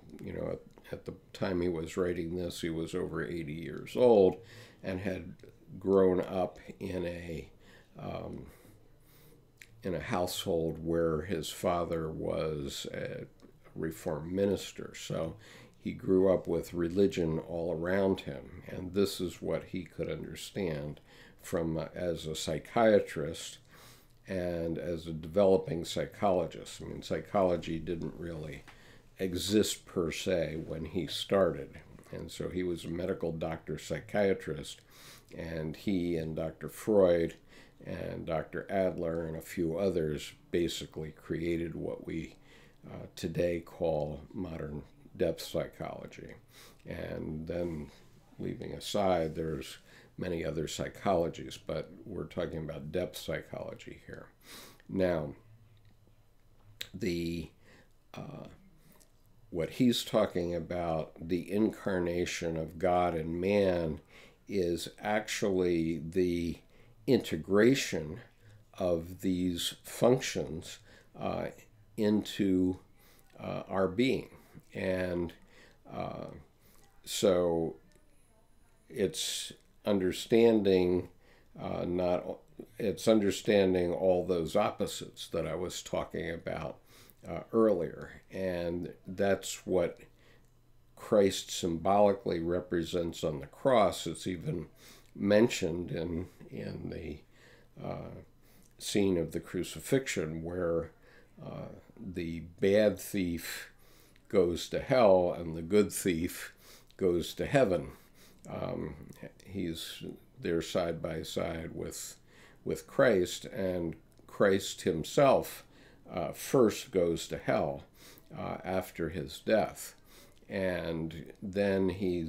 at the time he was writing this, he was over 80 years old and had grown up in a household where his father was a Reformed minister. So he grew up with religion all around him, and this is what he could understand from as a psychiatrist and as a developing psychologist. I mean, psychology didn't really exist per se when he started, and so he was a medical doctor psychiatrist, and he and Dr. Freud and Dr. Adler and a few others basically created what we today call modern depth psychology. And then, leaving aside, there's many other psychologies, but we're talking about depth psychology here. Now, what he's talking about, the incarnation of God and man, is actually the integration of these functions into our being. And so it's understanding it's understanding all those opposites that I was talking about earlier, and that's what Christ symbolically represents on the cross. It's even mentioned in the scene of the crucifixion, where the bad thief goes to hell and the good thief goes to heaven. He's there side by side with Christ, and Christ himself first goes to hell after his death, and then he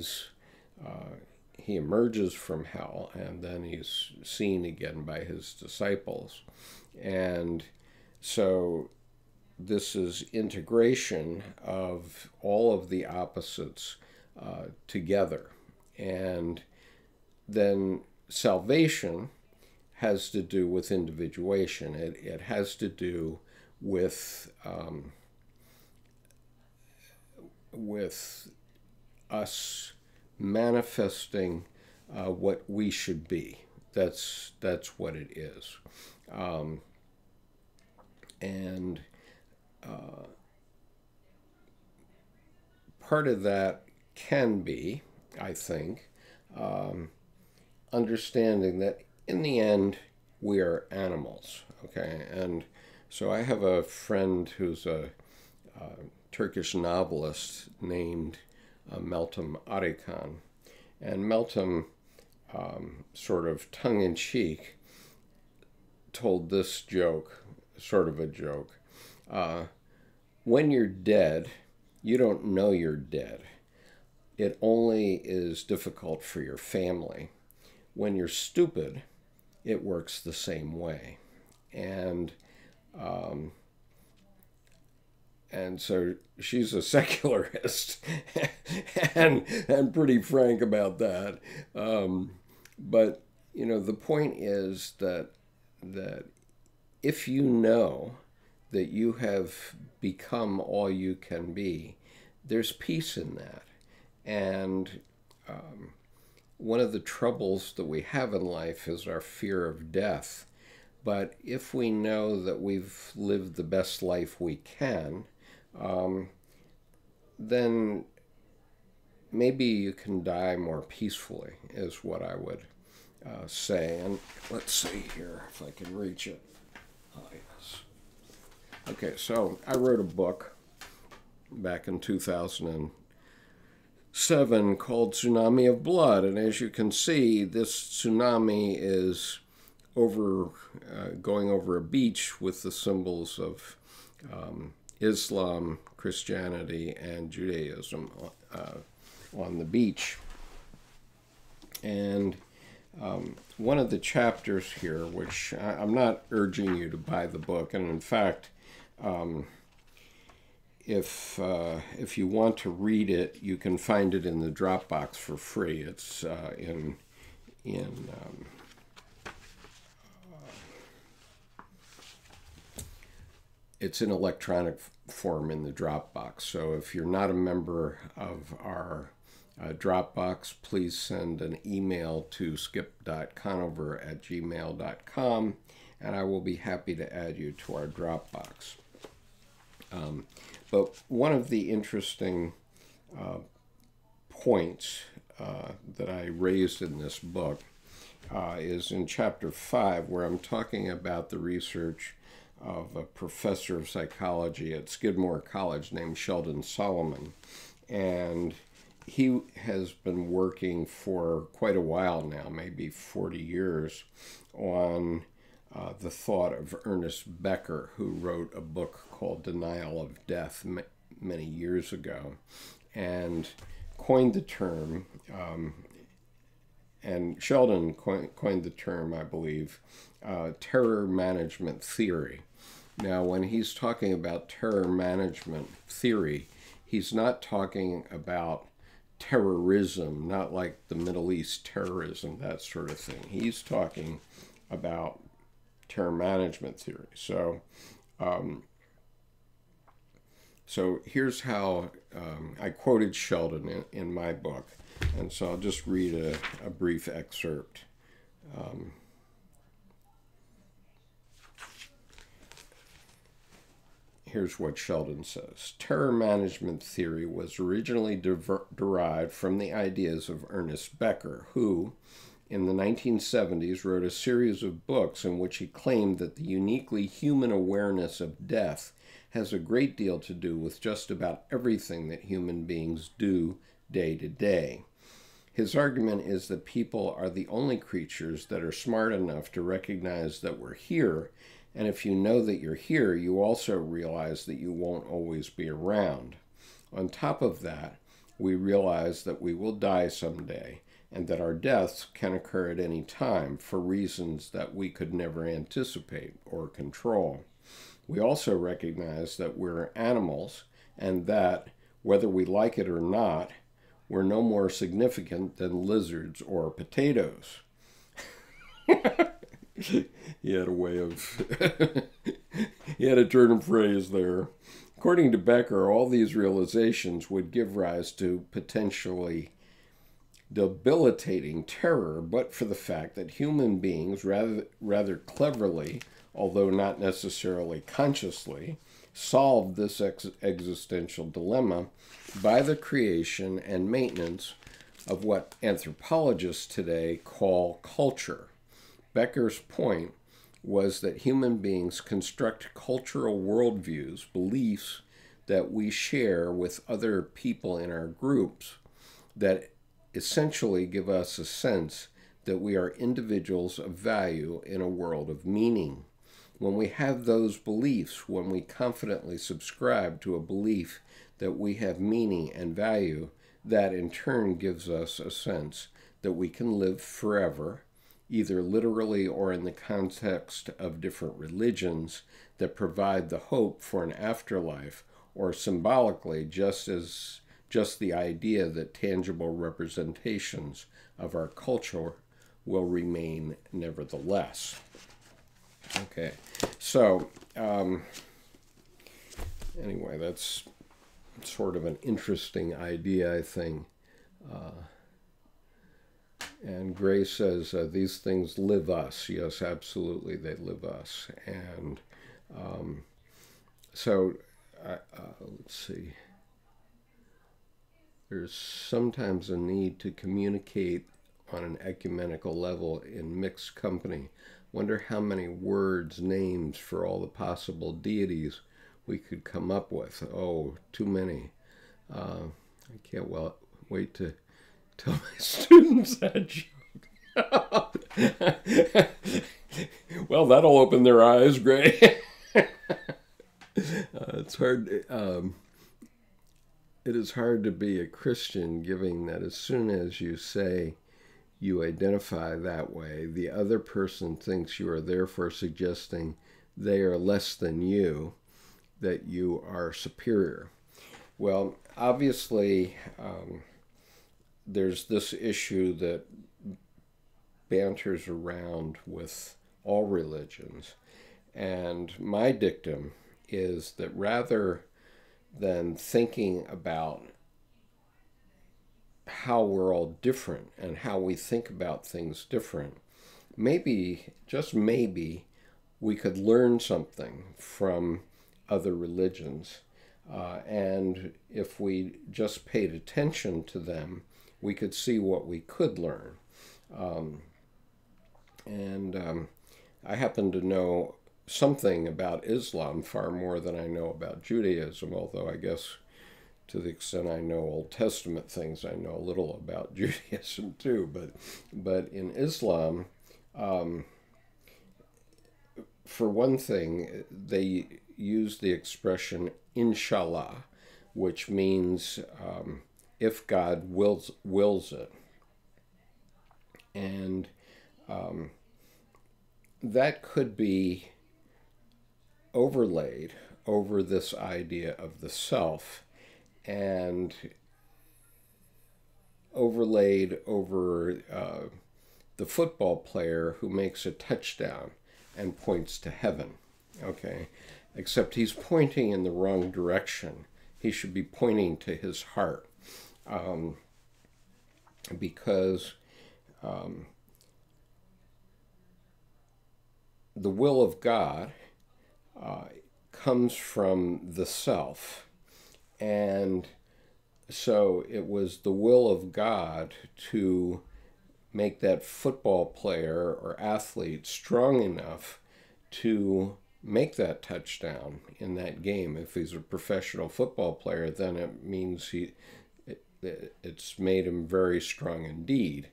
emerges from hell, and then he's seen again by his disciples. And so this is integration of all of the opposites together. And then salvation has to do with individuation. It has to do with us manifesting what we should be. That's what it is. And part of that can be, I think, understanding that in the end we are animals. Okay, and so I have a friend who's a Turkish novelist named Meltem Arıkan, and Meltem, sort of tongue-in-cheek, told this joke, sort of a joke. When you're dead, you don't know you're dead. It only is difficult for your family. When you're stupid, it works the same way. And so she's a secularist and pretty frank about that. But, you know, the point is that if you know that you have become all you can be, there's peace in that. And one of the troubles that we have in life is our fear of death. But if we know that we've lived the best life we can, then maybe you can die more peacefully, is what I would say. And let's see here if I can reach it. Oh, yes. Okay, so I wrote a book back in 2007 called Tsunami of Blood. And as you can see, this tsunami is going over a beach with the symbols of Islam, Christianity, and Judaism on the beach. And one of the chapters here, which I'm not urging you to buy the book, and in fact, if you want to read it, you can find it in the Dropbox for free. It's it's in electronic form in the Dropbox. So if you're not a member of our Dropbox, please send an email to skip.conover@gmail.com, and I will be happy to add you to our Dropbox. But one of the interesting points that I raised in this book is in chapter 5, where I'm talking about the research of a professor of psychology at Skidmore College named Sheldon Solomon. And he has been working for quite a while now, maybe 40 years, on the thought of Ernest Becker, who wrote a book called Denial of Death many years ago, and coined the term, and Sheldon coined the term, I believe, terror management theory. Now, when he's talking about terror management theory, he's not talking about terrorism, not like the Middle East terrorism, that sort of thing. He's talking about terror management theory. So, so here's how I quoted Sheldon in my book, and so I'll just read a brief excerpt. here's what Sheldon says. Terror management theory was originally derived from the ideas of Ernest Becker, who, in the 1970s, wrote a series of books in which he claimed that the uniquely human awareness of death has a great deal to do with just about everything that human beings do day to day. His argument is that people are the only creatures that are smart enough to recognize that we're here, and if you know that you're here, you also realize that you won't always be around. On top of that, we realize that we will die someday, and that our deaths can occur at any time for reasons that we could never anticipate or control. We also recognize that we're animals, and that, whether we like it or not, we're no more significant than lizards or potatoes. He had a way of... he had a turn of phrase there. According to Becker, all these realizations would give rise to potentially debilitating terror, but for the fact that human beings rather cleverly, although not necessarily consciously, solved this existential dilemma by the creation and maintenance of what anthropologists today call culture. Becker's point was that human beings construct cultural worldviews, beliefs that we share with other people in our groups, that essentially give us a sense that we are individuals of value in a world of meaning. When we have those beliefs, when we confidently subscribe to a belief that we have meaning and value, that in turn gives us a sense that we can live forever, either literally or in the context of different religions that provide the hope for an afterlife, or symbolically just the idea that tangible representations of our culture will remain nevertheless. Okay, so anyway, that's sort of an interesting idea, I think. And Gray says, these things live us. Yes, absolutely, they live us. And let's see. There's sometimes a need to communicate on an ecumenical level in mixed company. Wonder how many words, names for all the possible deities we could come up with. Oh, too many. I can't wait to tell my students that joke. Well, that'll open their eyes, Gray. It's hard. It is hard to be a Christian, given that as soon as you say you identify that way, the other person thinks you are therefore suggesting they are less than you, that you are superior. Well, obviously, there's this issue that banters around with all religions. And my dictum is that rather than thinking about how we're all different and how we think about things different, maybe, just maybe, we could learn something from other religions. And if we just paid attention to them, we could see what we could learn. I happen to know something about Islam, far more than I know about Judaism, although I guess to the extent I know Old Testament things, I know a little about Judaism too. But in Islam, for one thing, they use the expression inshallah, which means if God wills it. And that could be overlaid over this idea of the self, and overlaid over the football player who makes a touchdown and points to heaven. Okay, except he's pointing in the wrong direction. He should be pointing to his heart, because the will of God comes from the self. And so it was the will of God to make that football player or athlete strong enough to make that touchdown in that game. If he's a professional football player, then it means it's made him very strong indeed.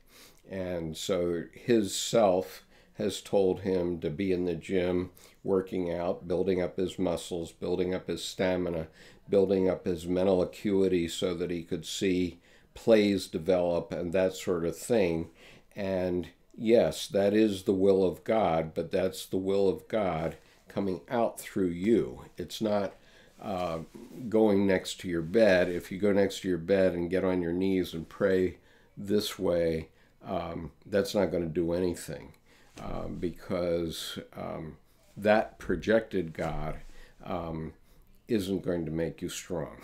And so his self has told him to be in the gym, working out, building up his muscles, building up his stamina, building up his mental acuity so that he could see plays develop and that sort of thing. And yes, that is the will of God, but that's the will of God coming out through you. It's not going next to your bed. If you go next to your bed and get on your knees and pray this way, that's not going to do anything, because that projected God isn't going to make you strong.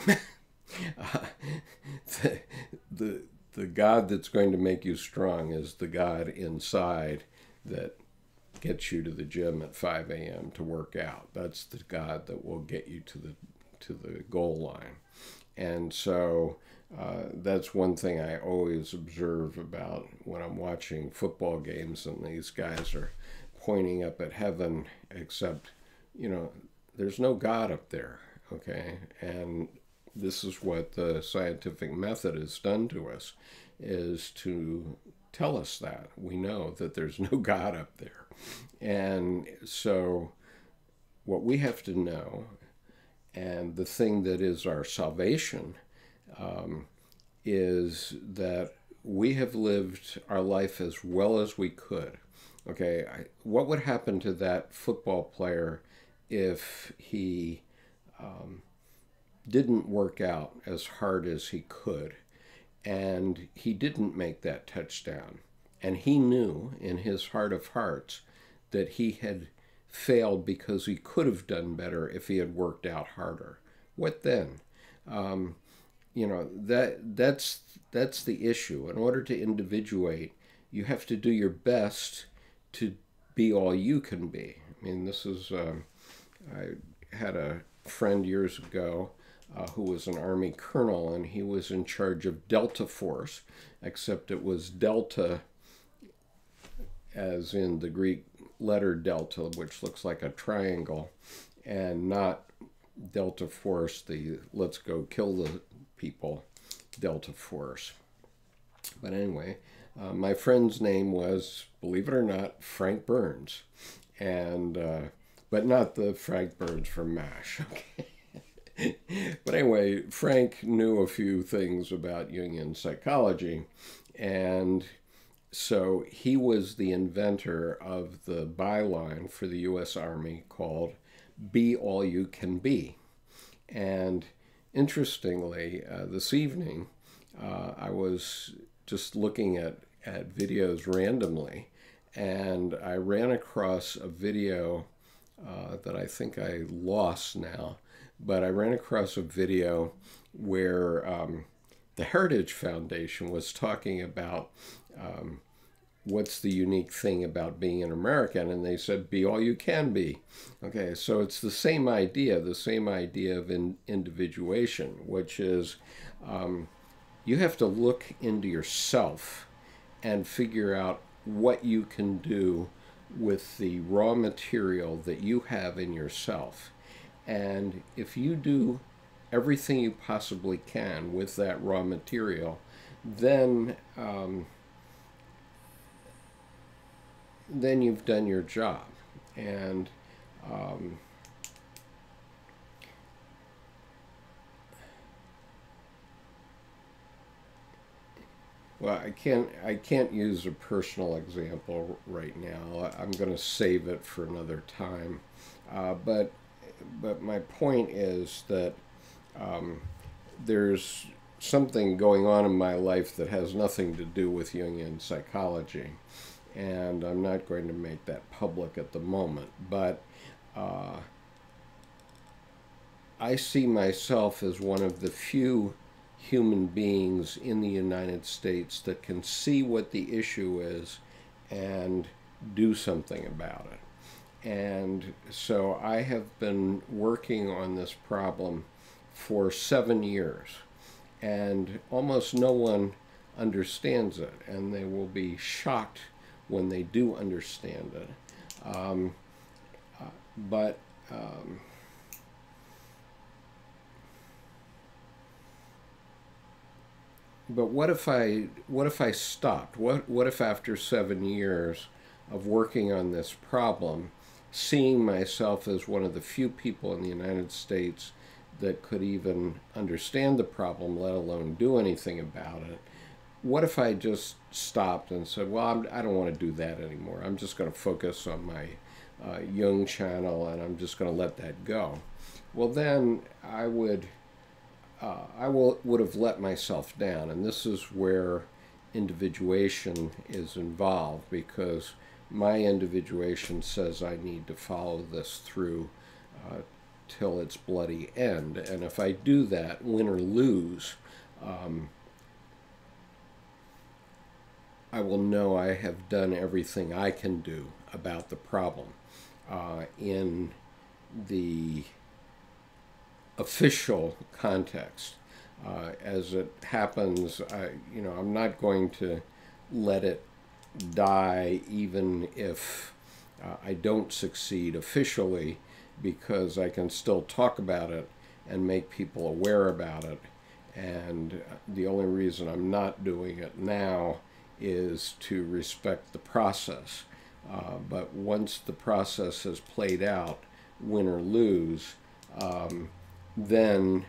The God that's going to make you strong is the God inside that gets you to the gym at 5 a.m. to work out. That's the God that will get you to the goal line. And so that's one thing I always observe about when I'm watching football games and these guys are pointing up at heaven, except, there's no God up there, okay? And this is what the scientific method has done to us, is to tell us that. We know that there's no God up there. And so what we have to know, and the thing that is our salvation, is that we have lived our life as well as we could. Okay, what would happen to that football player if he didn't work out as hard as he could, and he didn't make that touchdown, and he knew in his heart of hearts that he had failed because he could have done better if he had worked out harder? What then? That's the issue. In order to individuate, you have to do your best to be all you can be. I mean, this is, I had a friend years ago who was an Army colonel, and he was in charge of Delta Force, except it was Delta as in the Greek letter delta, which looks like a triangle, and not Delta Force, the let's go kill the people Delta Force. But anyway, my friend's name was, believe it or not, Frank Burns, and but not the Frank Burns from MASH. Okay. But anyway, Frank knew a few things about Jungian psychology, and so he was the inventor of the byline for the U.S. Army called "Be All You Can Be." And interestingly, this evening, I was just looking at videos randomly, and I ran across a video that I think I lost now, but I ran across a video where the Heritage Foundation was talking about what's the unique thing about being an American, and they said, be all you can be. Okay, so it's the same idea of individuation, which is you have to look into yourself and figure out what you can do with the raw material that you have in yourself. And if you do everything you possibly can with that raw material, then you've done your job. And well, I can't use a personal example right now. I'm going to save it for another time. But my point is that there's something going on in my life that has nothing to do with Jungian psychology, and I'm not going to make that public at the moment. But I see myself as one of the few human beings in the United States that can see what the issue is and do something about it. And so I have been working on this problem for 7 years, and almost no one understands it, and they will be shocked when they do understand it. Um, but what if I stopped? What if after 7 years of working on this problem, seeing myself as one of the few people in the United States that could even understand the problem, let alone do anything about it, what if I just stopped and said, well, I don't want to do that anymore. I'm just going to focus on my Jung channel, and I'm just going to let that go. Well, then I would have let myself down, and this is where individuation is involved, because my individuation says I need to follow this through till its bloody end. And if I do that, win or lose, I will know I have done everything I can do about the problem. In the official context, as it happens, I'm not going to let it die even if I don't succeed officially, because I can still talk about it and make people aware about it. And the only reason I'm not doing it now is to respect the process. But once the process has played out, win or lose, then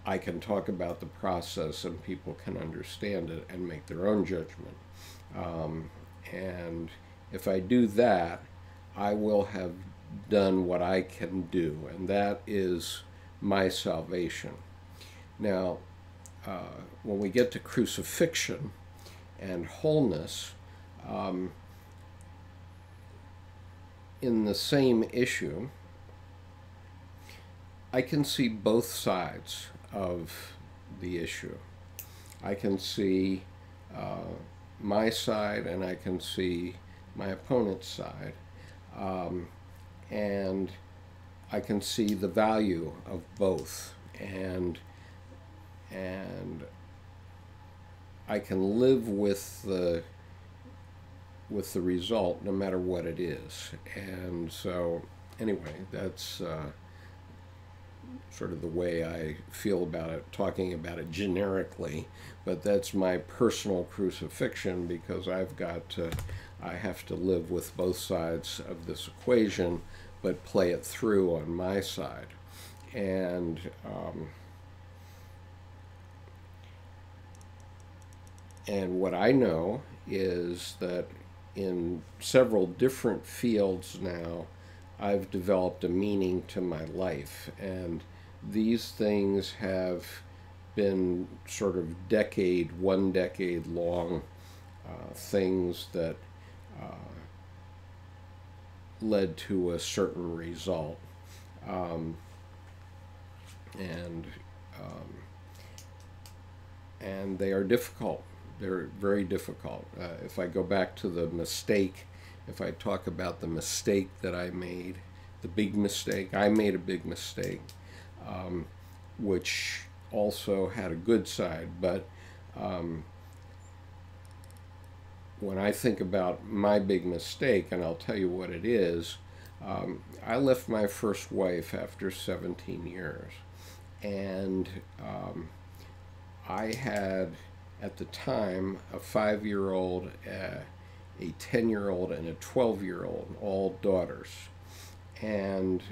I can talk about the process and people can understand it and make their own judgment. And if I do that, I will have done what I can do, and that is my salvation. Now, when we get to crucifixion and wholeness, in the same issue, I can see both sides of the issue. I can see my side, and I can see my opponent's side, and I can see the value of both, and I can live with the result no matter what it is. And so anyway, that's sort of the way I feel about it, talking about it generically, but that's my personal crucifixion, because I have to live with both sides of this equation, but play it through on my side. And what I know is that in several different fields now, I've developed a meaning to my life, and these things have been sort of one decade long things that led to a certain result. And they are difficult. They're very difficult. If I go back to the mistake, if I talk about the mistake that I made, the big mistake, I made a big mistake, which also had a good side. But when I think about my big mistake, and I'll tell you what it is, I left my first wife after 17 years. And I had, at the time, a 5-year-old, a 10-year-old, and a 12-year-old, all daughters. And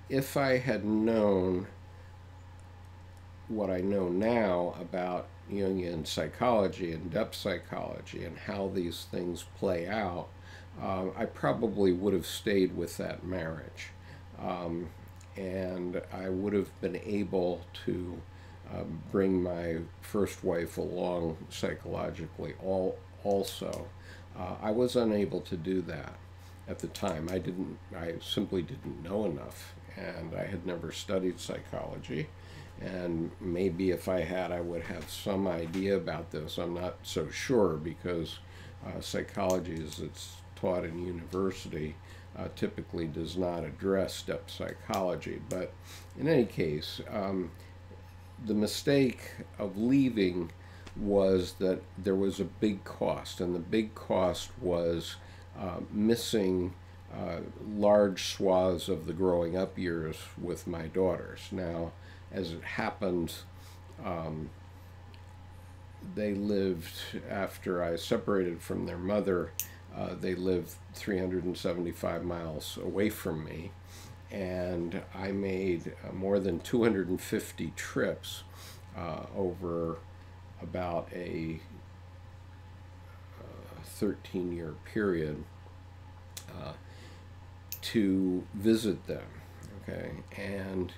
if I had known what I know now about Jungian psychology and depth psychology and how these things play out, I probably would have stayed with that marriage. And I would have been able to bring my first wife along psychologically also. I was unable to do that at the time. I simply didn't know enough, and I had never studied psychology. And maybe if I had, I would have some idea about this. I'm not so sure, because psychology is its taught in university typically does not address step psychology. But in any case, the mistake of leaving was that there was a big cost, and the big cost was missing large swaths of the growing up years with my daughters. Now, as it happened, they lived, after I separated from their mother, they lived 375 miles away from me, and I made more than 250 trips over about a 13-year period to visit them, okay, and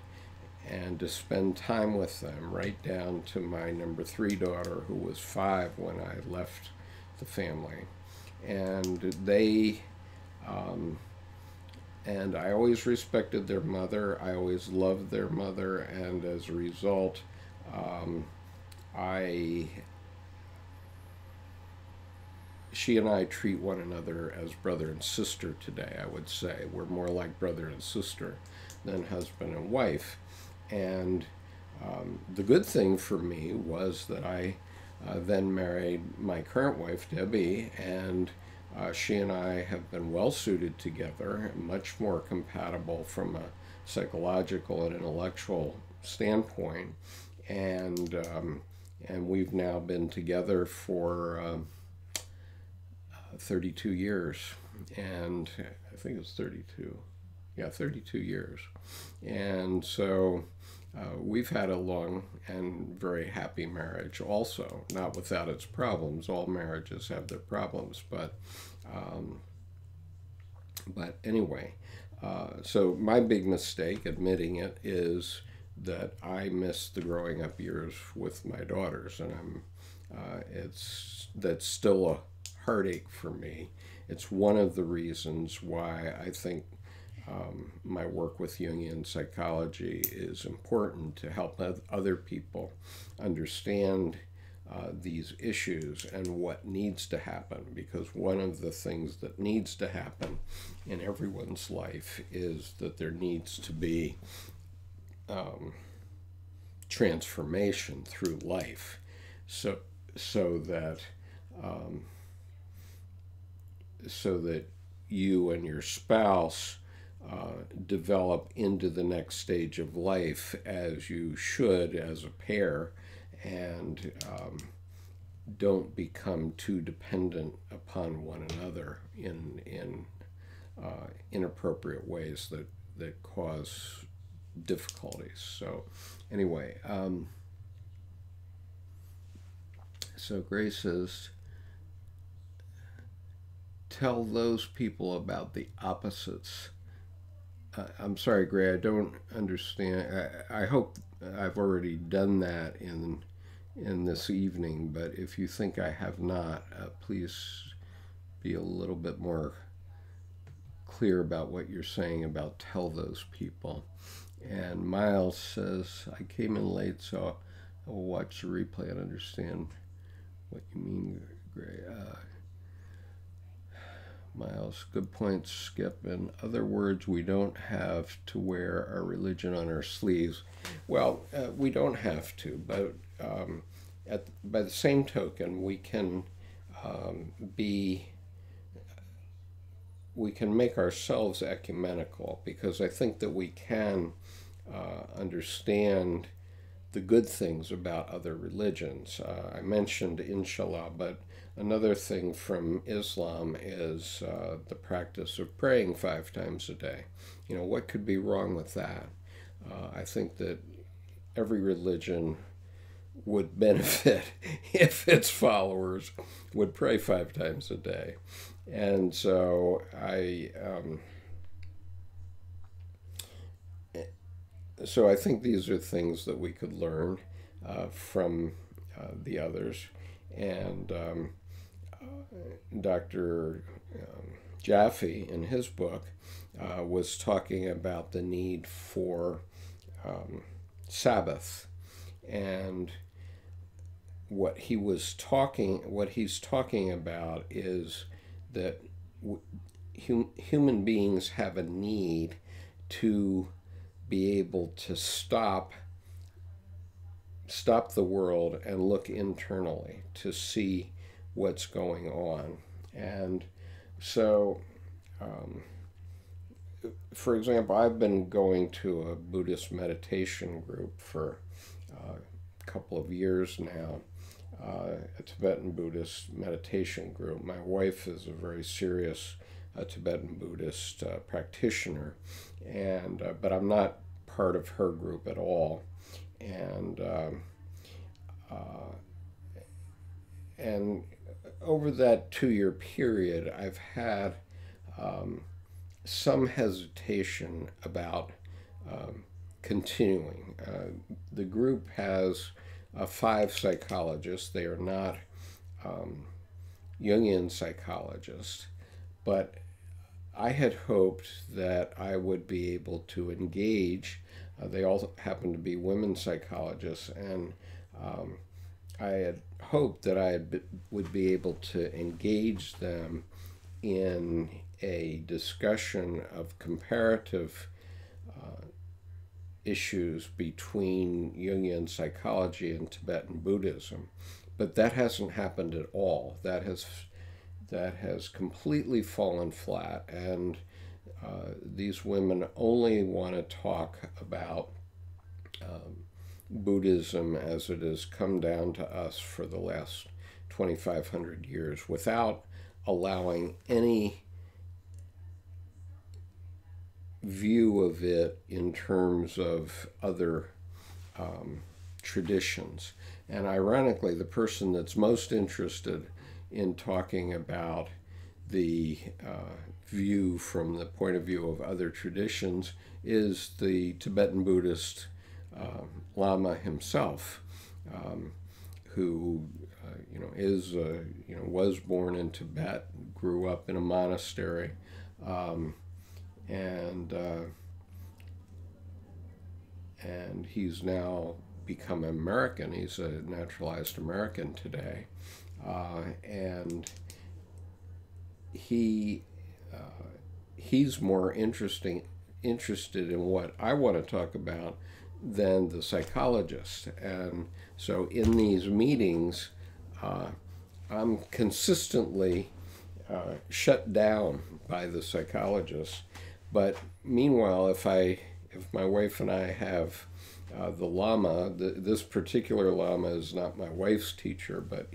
to spend time with them, right down to my number 3 daughter, who was 5 when I left the family. And they, and I always respected their mother, I always loved their mother, and as a result, she and I treat one another as brother and sister today, I would say. We're more like brother and sister than husband and wife. And the good thing for me was that I then married my current wife, Debbie, and she and I have been well suited together, much more compatible from a psychological and intellectual standpoint. And we've now been together for 32 years, and I think it's 32. Yeah, 32 years. And so we've had a long and very happy marriage also, not without its problems. All marriages have their problems, but anyway, so my big mistake, admitting it, is that I missed the growing up years with my daughters, and that's still a heartache for me. It's one of the reasons why I think my work with Jungian psychology is important, to help other people understand these issues and what needs to happen, because one of the things that needs to happen in everyone's life is that there needs to be transformation through life, so that you and your spouse develop into the next stage of life as you should as a pair, and don't become too dependent upon one another in inappropriate ways that cause difficulties. So anyway, so Grace says, tell those people about the opposites. I'm sorry, Gray, I don't understand. I hope I've already done that in this evening, but if you think I have not, please be a little bit more clear about what you're saying about tell those people. And Miles says, I came in late, so I will watch the replay and understand what you mean, Gray. Miles, good point, Skip. In other words, we don't have to wear our religion on our sleeves. Well, we don't have to, but by the same token, we can make ourselves ecumenical, because I think that we can understand the good things about other religions. I mentioned Inshallah, but another thing from Islam is the practice of praying 5 times a day. You know, what could be wrong with that? I think that every religion would benefit if its followers would pray 5 times a day. And so I think these are things that we could learn from the others. And Dr. Jaffe, in his book, was talking about the need for Sabbath, and what he's talking about is that human beings have a need to be able to stop the world and look internally to see what's going on. And so, for example, I've been going to a Buddhist meditation group for a couple of years now, a Tibetan Buddhist meditation group. My wife is a very serious Tibetan Buddhist practitioner, and but I'm not part of her group at all. And and over that 2-year period, I've had some hesitation about continuing. The group has 5 psychologists. They are not Jungian psychologists, but I had hoped that I would be able to engage. They all happen to be women psychologists, and I had hoped that would be able to engage them in a discussion of comparative issues between Jungian psychology and Tibetan Buddhism. But that hasn't happened at all. That has completely fallen flat, and these women only want to talk about Buddhism as it has come down to us for the last 2,500 years without allowing any view of it in terms of other traditions. And ironically, the person that's most interested in talking about the view from the point of view of other traditions is the Tibetan Buddhist Lama himself, who was born in Tibet, grew up in a monastery, and he's now become American. He's a naturalized American today, and he's more interested in what I want to talk about than the psychologist. And so in these meetings, I'm consistently shut down by the psychologist. But meanwhile, if my wife and I have the Lama, this particular Lama is not my wife's teacher, but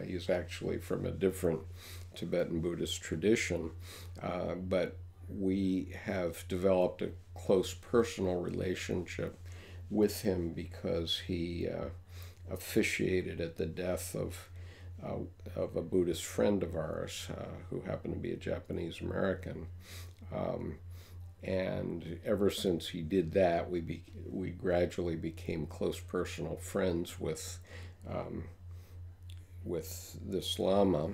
he's actually from a different Tibetan Buddhist tradition. But we have developed a close personal relationship with him because he officiated at the death of a Buddhist friend of ours who happened to be a Japanese American. And ever since he did that, we gradually became close personal friends with this Lama.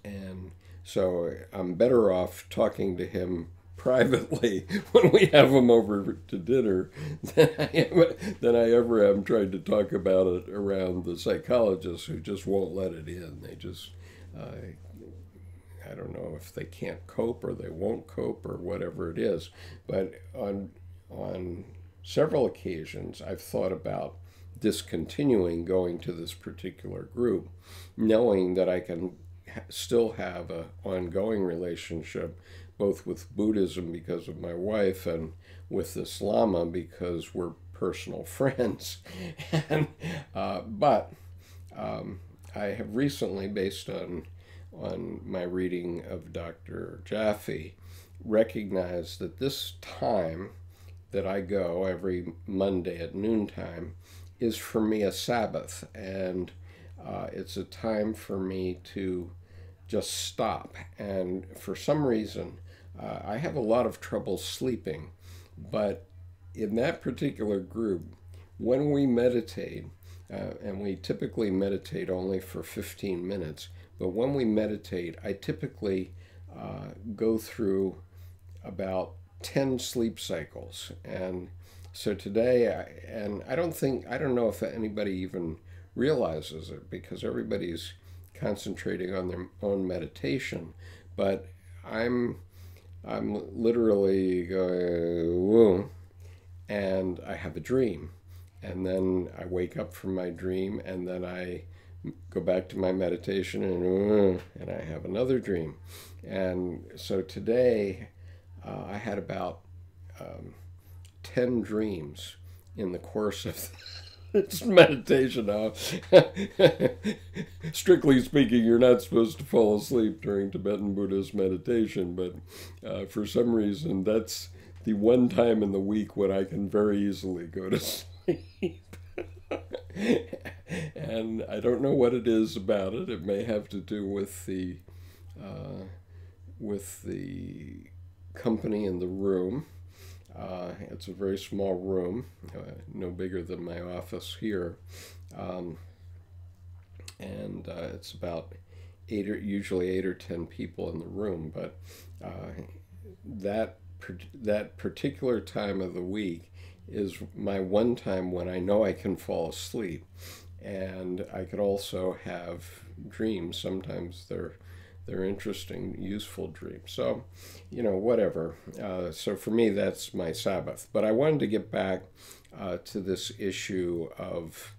And so I'm better off talking to him privately when we have him over to dinner than I ever am trying to talk about it around the psychologists who just won't let it in. They just, I don't know if they can't cope or they won't cope or whatever it is. But on several occasions, I've thought about discontinuing going to this particular group, knowing that I can still have an ongoing relationship both with Buddhism because of my wife and with this Lama because we're personal friends. But I have recently, based on my reading of Dr. Jaffe, recognized that this time that I go every Monday at noontime is for me a Sabbath, and it's a time for me to just stop. And for some reason, I have a lot of trouble sleeping, but in that particular group, when we meditate, and we typically meditate only for 15 minutes, but when we meditate, I typically go through about 10 sleep cycles. And so today, I don't know if anybody even realizes it because everybody's concentrating on their own meditation. but I'm literally going, whoa, and I have a dream. And then I wake up from my dream, and then I go back to my meditation, and I have another dream. And so today I had about 10 dreams in the course of it's meditation now. Strictly speaking, you're not supposed to fall asleep during Tibetan Buddhist meditation, but for some reason, that's the one time in the week when I can very easily go to sleep. And I don't know what it is about it. It may have to do with the company in the room. It's a very small room, no bigger than my office here, and it's about usually 8 or 10 people in the room. But that particular time of the week is my one time when I know I can fall asleep, and I could also have dreams. Sometimes they're interesting, useful dreams. So, whatever. So for me, that's my Sabbath. But I wanted to get back to this issue of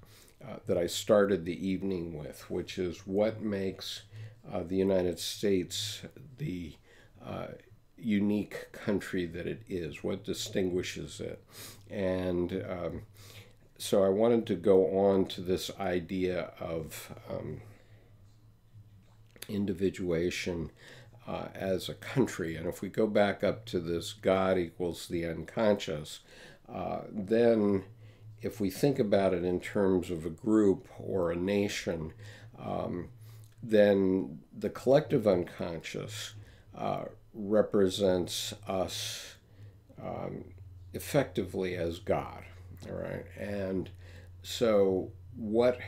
that I started the evening with, which is what makes the United States the unique country that it is, what distinguishes it. And so I wanted to go on to this idea of individuation as a country. And if we go back up to this God equals the unconscious, then if we think about it in terms of a group or a nation, then the collective unconscious represents us effectively as God. All right. And so what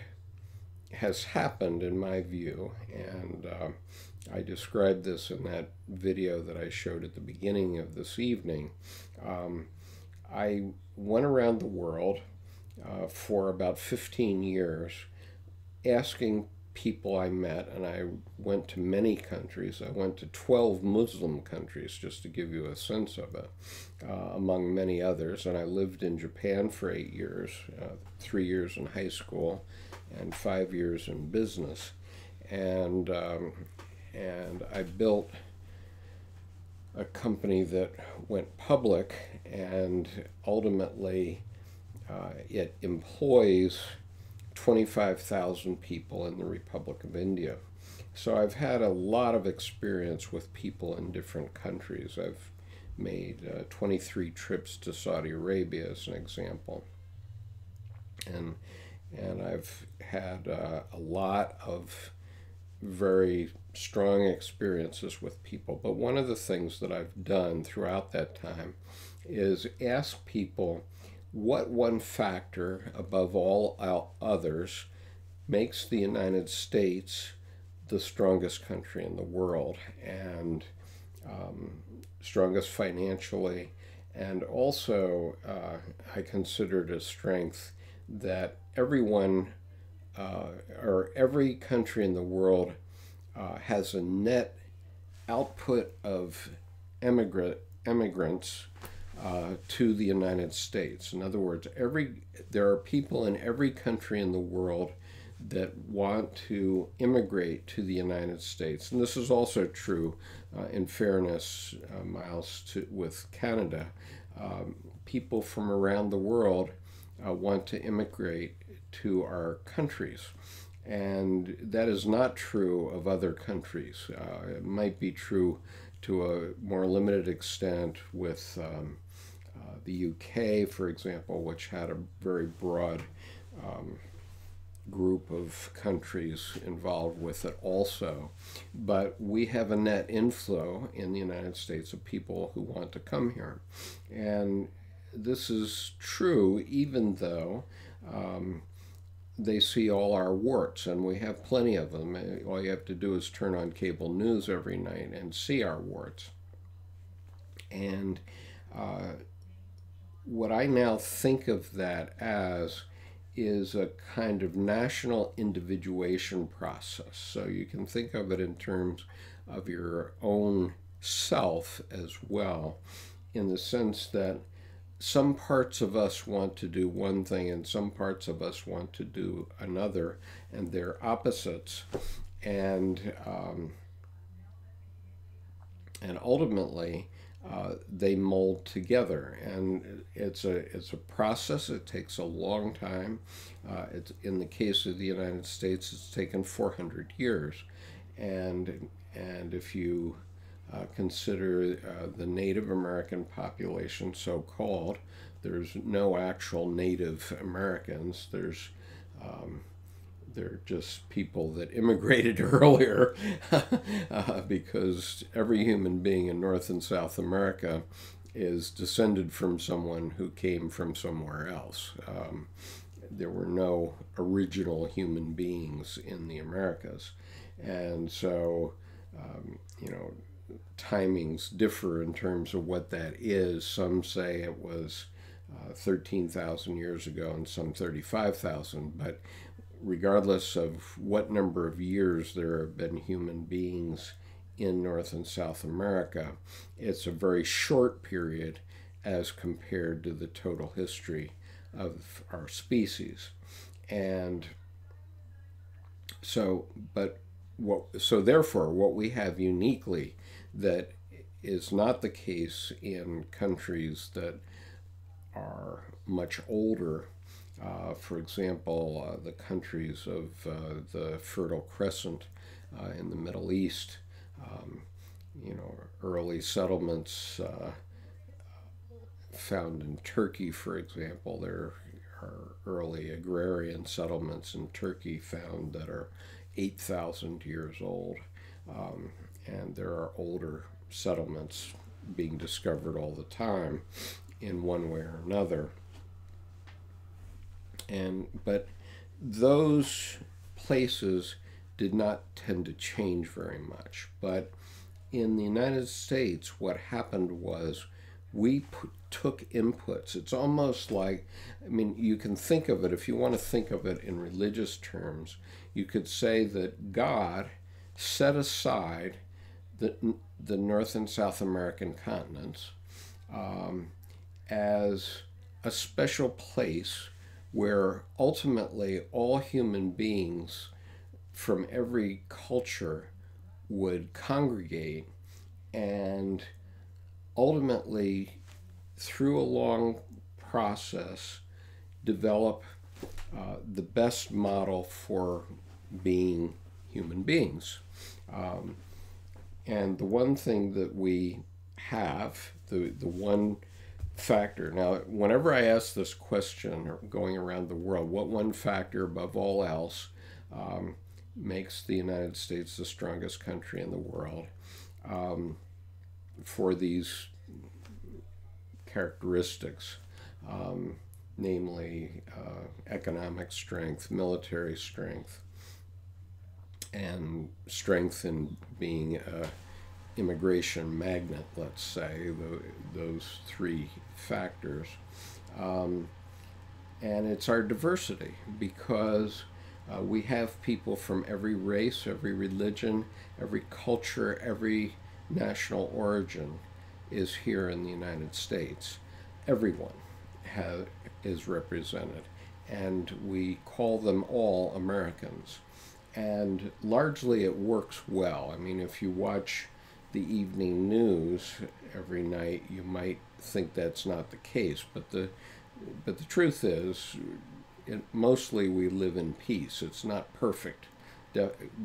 has happened, in my view, and I described this in that video that I showed at the beginning of this evening. I went around the world for about 15 years asking people I met, and I went to many countries. I went to 12 Muslim countries, just to give you a sense of it, among many others. And I lived in Japan for 8 years, 3 years in high school, and 5 years in business. And I built a company that went public, and ultimately it employs 25,000 people in the Republic of India. So I've had a lot of experience with people in different countries. I've made 23 trips to Saudi Arabia, as an example. And I've had a lot of very strong experiences with people. But one of the things that I've done throughout that time is ask people what one factor above all others makes the United States the strongest country in the world, and strongest financially, and also I considered a strength that everyone or every country in the world has a net output of immigrants to the United States. In other words, there are people in every country in the world that want to immigrate to the United States. And this is also true, in fairness, Miles, with Canada. People from around the world want to immigrate to our countries. And that is not true of other countries. It might be true to a more limited extent with the UK, for example, which had a very broad group of countries involved with it also. But we have a net inflow in the United States of people who want to come here. And this is true even though they see all our warts, and we have plenty of them. All you have to do is turn on cable news every night and see our warts. And what I now think of that as is a kind of national individuation process. So you can think of it in terms of your own self as well, in the sense that some parts of us want to do one thing and some parts of us want to do another, and they're opposites. And ultimately, they mold together, and it's a process. It takes a long time. It's in the case of the United States, it's taken 400 years, and if you consider the Native American population, so-called, there's no actual Native Americans. They're just people that immigrated earlier because every human being in North and South America is descended from someone who came from somewhere else. There were no original human beings in the Americas. And so, timings differ in terms of what that is. Some say it was 13,000 years ago and some 35,000, but regardless of what number of years there have been human beings in North and South America, it's a very short period as compared to the total history of our species. And so, therefore, what we have uniquely that is not the case in countries that are much older, for example, the countries of the Fertile Crescent in the Middle East, early settlements found in Turkey, for example. There are early agrarian settlements in Turkey found that are 8,000 years old, and there are older settlements being discovered all the time in one way or another. But those places did not tend to change very much. But in the United States, what happened was we took inputs. It's almost like, you can think of it, if you want to think of it in religious terms, you could say that God set aside the North and South American continents as a special place where ultimately all human beings from every culture would congregate, and ultimately, through a long process, develop the best model for being human beings. And the one thing that we have, the one factor. Now, whenever I ask this question going around the world, what one factor above all else makes the United States the strongest country in the world for these characteristics, namely economic strength, military strength, and strength in being an immigration magnet, let's say, those three factors. And it's our diversity, because we have people from every race, every religion, every culture, every national origin is here in the United States. Everyone is represented, and we call them all Americans. And largely it works well. If you watch the evening news every night, you might think that's not the case, but the truth is, mostly we live in peace. It's not perfect,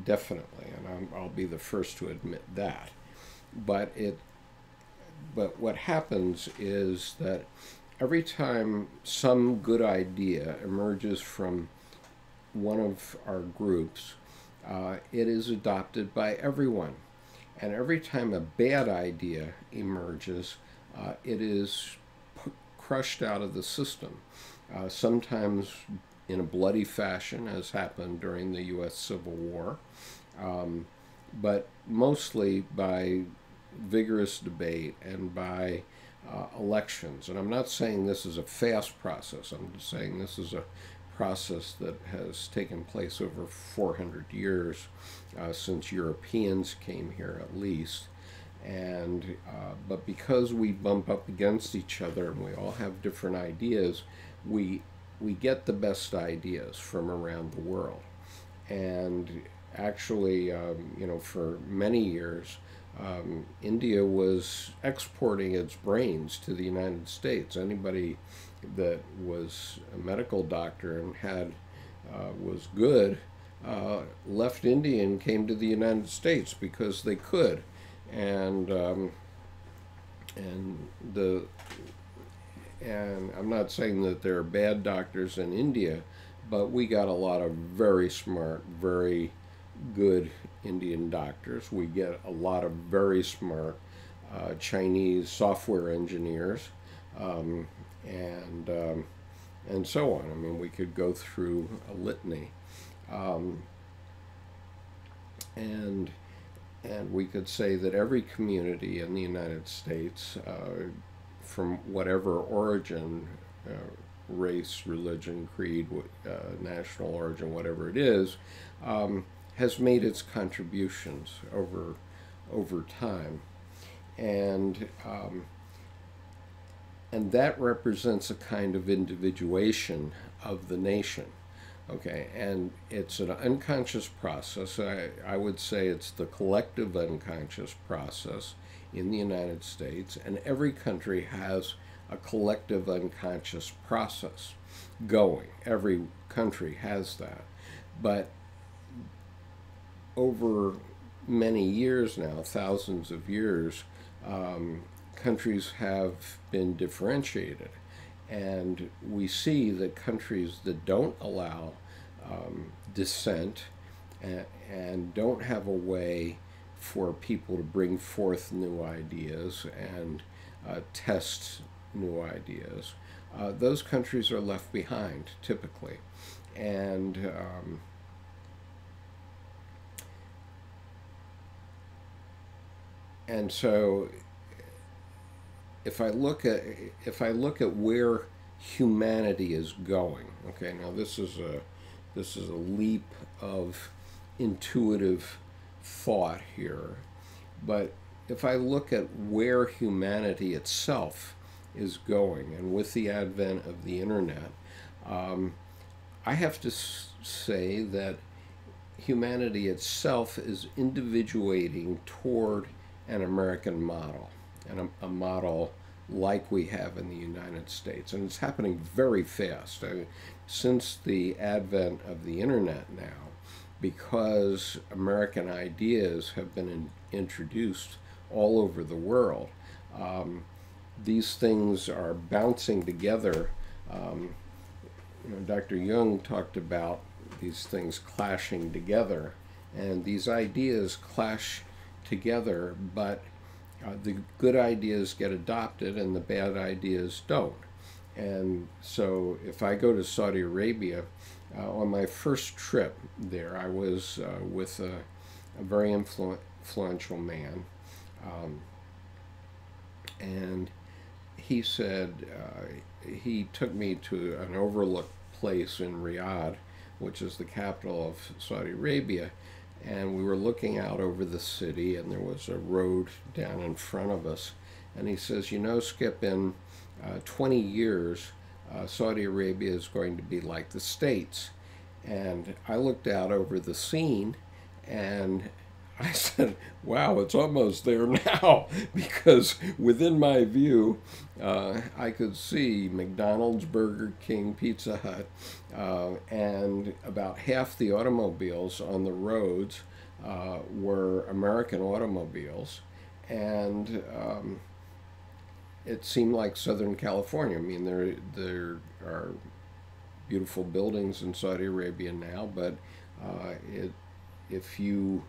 definitely, and I'll be the first to admit that. But what happens is that every time some good idea emerges from one of our groups, it is adopted by everyone. And every time a bad idea emerges, it is crushed out of the system. Sometimes in a bloody fashion, as happened during the U.S. Civil War, but mostly by vigorous debate and by elections. And I'm not saying this is a fast process. I'm just saying this is a process that has taken place over 400 years, since Europeans came here at least. And but because we bump up against each other and we all have different ideas, we get the best ideas from around the world. And actually, for many years, India was exporting its brains to the United States. Anybody that was a medical doctor and was good left India and came to the United States because they could. And I'm not saying that there are bad doctors in India, but we got a lot of very smart, very good Indian doctors. We get a lot of very smart Chinese software engineers, and so on. I mean, we could go through a litany, and we could say that every community in the United States, from whatever origin, race, religion, creed, national origin, whatever it is, has made its contributions over time, and that represents a kind of individuation of the nation. Okay, and it's an unconscious process. I would say it's the collective unconscious process in the United States, and every country has a collective unconscious process going. Every country has that. But over many years now, thousands of years, countries have been differentiated. And we see that countries that don't allow dissent and don't have a way for people to bring forth new ideas and test new ideas, those countries are left behind typically. And so if I look at where humanity is going, okay, now this is a leap of intuitive thought here, but if I look at where humanity itself is going, and with the advent of the internet, I have to say that humanity itself is individuating toward an American model, and a model like we have in the United States. And it's happening very fast. Since the advent of the internet now, because American ideas have been introduced all over the world, these things are bouncing together. Dr. Jung talked about these things clashing together, and these ideas clash together, but the good ideas get adopted and the bad ideas don't. And so if I go to Saudi Arabia, on my first trip there, I was with a very influential man, and he said, he took me to an overlooked place in Riyadh, which is the capital of Saudi Arabia, and we were looking out over the city, and there was a road down in front of us. And he says, Skip, in 20 years, Saudi Arabia is going to be like the States. And I looked out over the scene, and I said, wow, it's almost there now, because within my view, I could see McDonald's, Burger King, Pizza Hut, and about half the automobiles on the roads were American automobiles, and it seemed like Southern California. I mean, there are beautiful buildings in Saudi Arabia now, but if you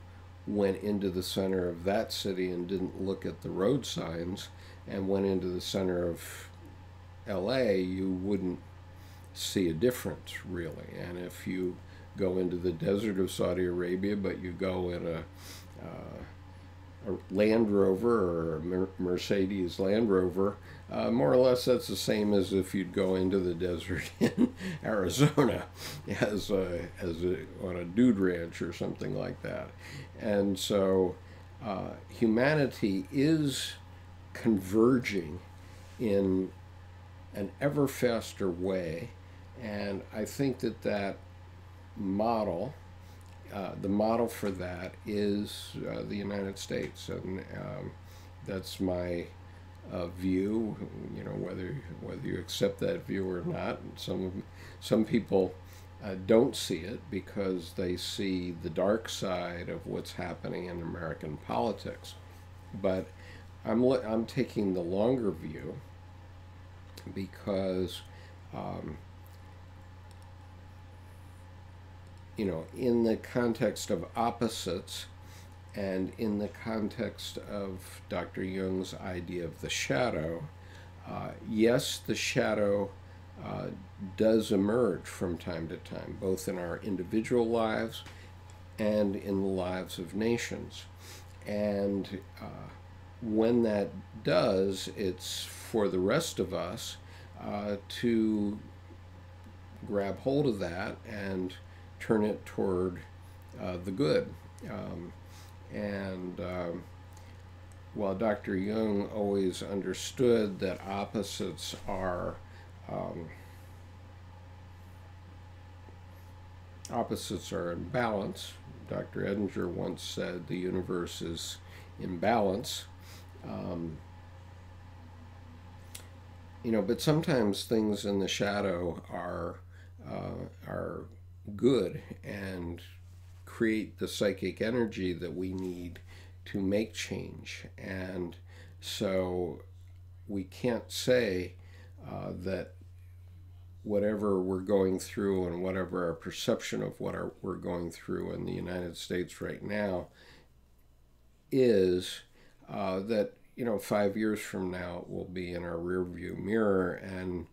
went into the center of that city and didn't look at the road signs and went into the center of LA, you wouldn't see a difference really. And if you go into the desert of Saudi Arabia, but you go in a Land Rover or a Mercedes Land Rover, more or less that's the same as if you'd go into the desert in Arizona on a dude ranch or something like that. And so humanity is converging in an ever faster way, and I think that that model, the model for that is the United States, and that's my view. You know, whether you accept that view or not. Some people don't see it because they see the dark side of what's happening in American politics. But I'm taking the longer view because you know, in the context of opposites and in the context of Dr. Jung's idea of the shadow, yes, the shadow does emerge from time to time, both in our individual lives and in the lives of nations. And when that does, it's for the rest of us to grab hold of that and turn it toward the good. And while Dr. Jung always understood that opposites are in balance, Dr. Edinger once said the universe is in balance. You know, but sometimes things in the shadow are good and create the psychic energy that we need to make change. And so we can't say that whatever we're going through and whatever our perception of what we're going through in the United States right now is that, you know, 5 years from now it will be in our rearview mirror, and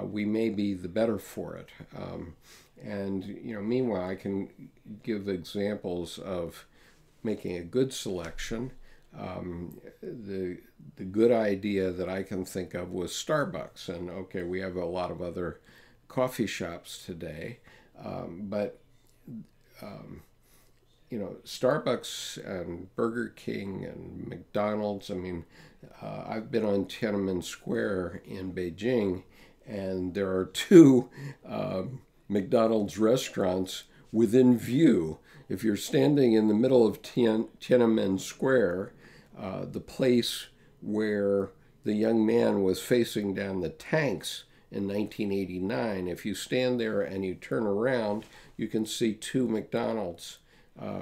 we may be the better for it. And, you know, meanwhile, I can give examples of making a good selection. The good idea that I can think of was Starbucks. And, okay, we have a lot of other coffee shops today. But you know, Starbucks and Burger King and McDonald's, I mean, I've been on Tiananmen Square in Beijing, and there are two McDonald's restaurants within view. If you're standing in the middle of Tiananmen Square, the place where the young man was facing down the tanks in 1989, if you stand there and you turn around, you can see two McDonald's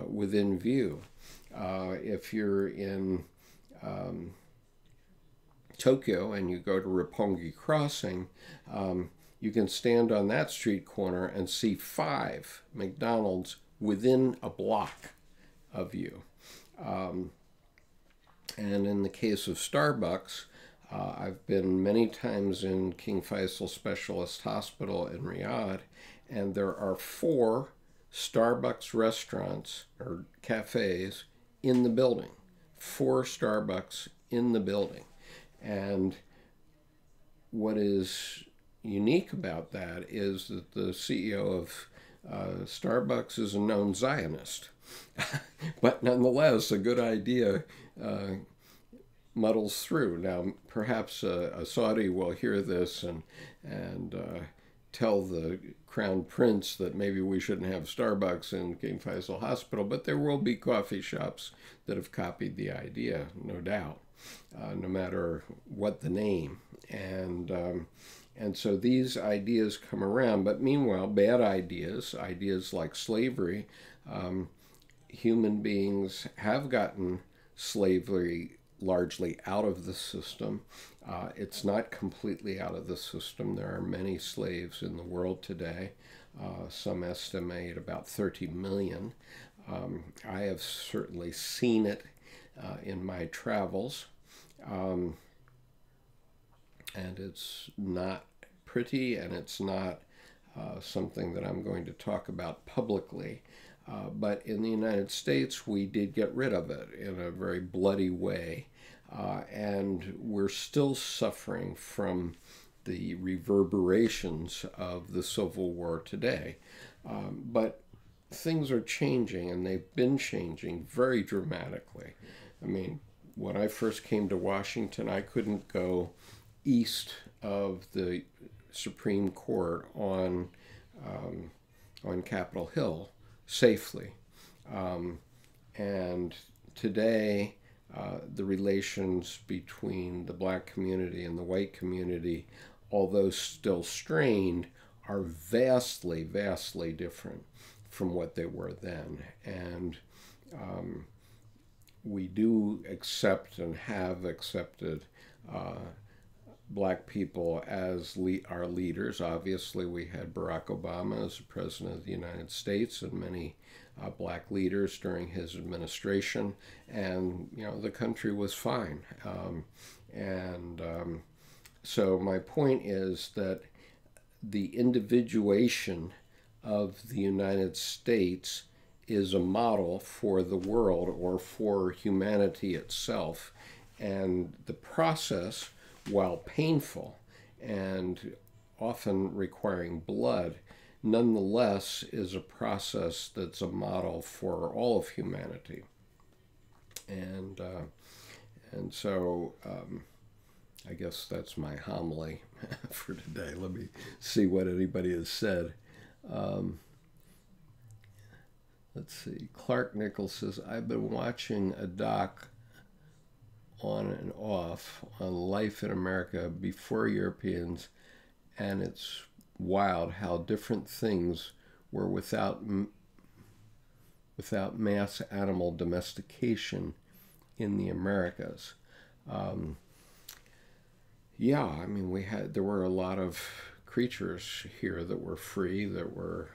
within view. If you're in Tokyo and you go to Roppongi Crossing, you can stand on that street corner and see 5 McDonald's within a block of you. And in the case of Starbucks, I've been many times in King Faisal Specialist Hospital in Riyadh, and there are 4 Starbucks restaurants or cafes in the building. 4 Starbucks in the building. And what is unique about that is that the CEO of Starbucks is a known Zionist. But nonetheless, a good idea muddles through. Now, perhaps a Saudi will hear this and tell the Crown Prince that maybe we shouldn't have Starbucks in King Faisal Hospital, but there will be coffee shops that have copied the idea, no doubt, no matter what the name. And so these ideas come around, but meanwhile, bad ideas like slavery, human beings have gotten slavery largely out of the system. It's not completely out of the system. There are many slaves in the world today. Some estimate about 30 million. I have certainly seen it in my travels. And it's not pretty, and it's not something that I'm going to talk about publicly. But in the United States, we did get rid of it in a very bloody way. And we're still suffering from the reverberations of the Civil War today. But things are changing, and they've been changing very dramatically. I mean, when I first came to Washington, I couldn't go east of the Supreme Court on Capitol Hill safely. And today, the relations between the black community and the white community, although still strained, are vastly, vastly different from what they were then. And we do accept and have accepted black people as our leaders. Obviously, we had Barack Obama as the President of the United States and many black leaders during his administration, and the country was fine. So my point is that the individuation of the United States is a model for the world or for humanity itself, and the process, while painful and often requiring blood, nonetheless is a process that's a model for all of humanity. And so I guess that's my homily for today. Let me see what anybody has said. Let's see. Clark Nichols says, I've been watching a doc on and off on life in America before Europeans, and it's wild how different things were without mass animal domestication in the Americas. Yeah, I mean, there were a lot of creatures here that were free, that were,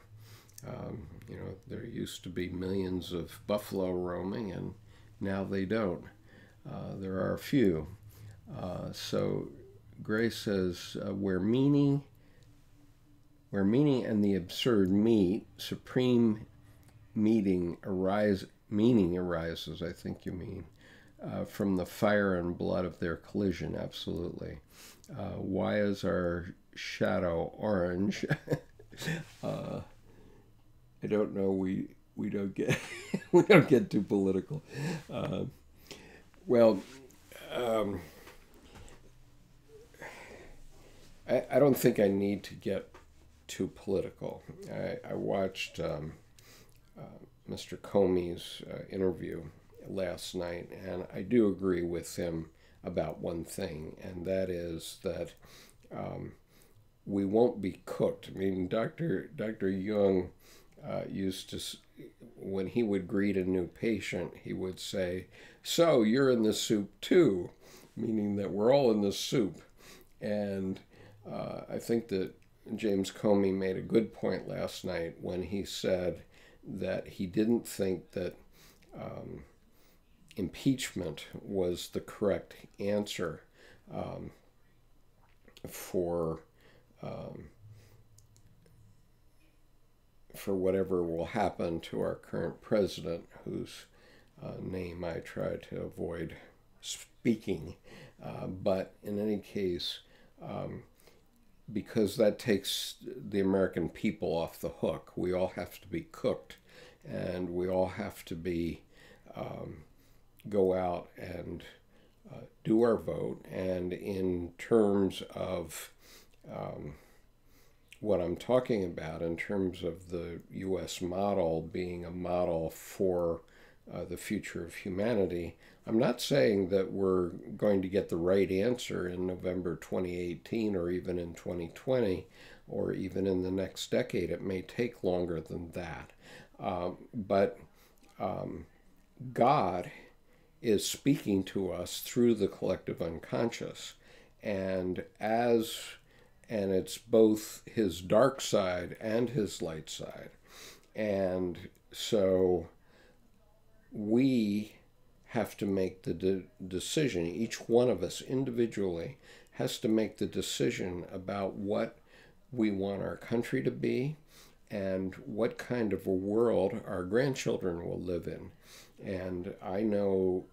there used to be millions of buffalo roaming, and now they don't. There are a few. So Gray says, where meaning and the absurd meet, supreme meaning arises, I think you mean, from the fire and blood of their collision. Absolutely. Why is our shadow orange? I don't know. We don't get we don't get too political. I don't think I need to get too political. I watched Mr. Comey's interview last night, and I do agree with him about one thing, and that is that we won't be cooked. I mean, Dr. Jung used to, when he would greet a new patient, he would say, "So you're in the soup too," meaning that we're all in the soup. And I think that James Comey made a good point last night when he said that he didn't think that impeachment was the correct answer for whatever will happen to our current president, whose name I try to avoid speaking. But in any case, because that takes the American people off the hook. We all have to be cooked, and we all have to be go out and do our vote. And in terms of what I'm talking about, in terms of the U.S. model being a model for the future of humanity, I'm not saying that we're going to get the right answer in November 2018 or even in 2020 or even in the next decade. It may take longer than that. But God is speaking to us through the collective unconscious. And it's both his dark side and his light side. And so we have to make the decision. Each one of us individually has to make the decision about what we want our country to be and what kind of a world our grandchildren will live in. And I know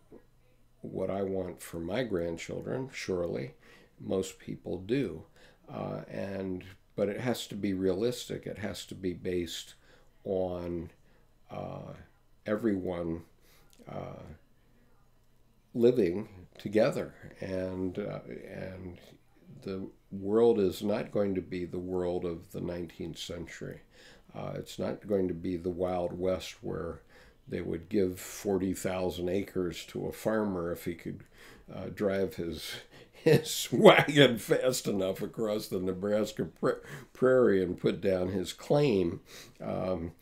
what I want for my grandchildren, surely. Most people do. But it has to be realistic. It has to be based on everyone living together, and the world is not going to be the world of the 19th century. It's not going to be the Wild West where they would give 40,000 acres to a farmer if he could drive his wagon fast enough across the Nebraska prairie and put down his claim. The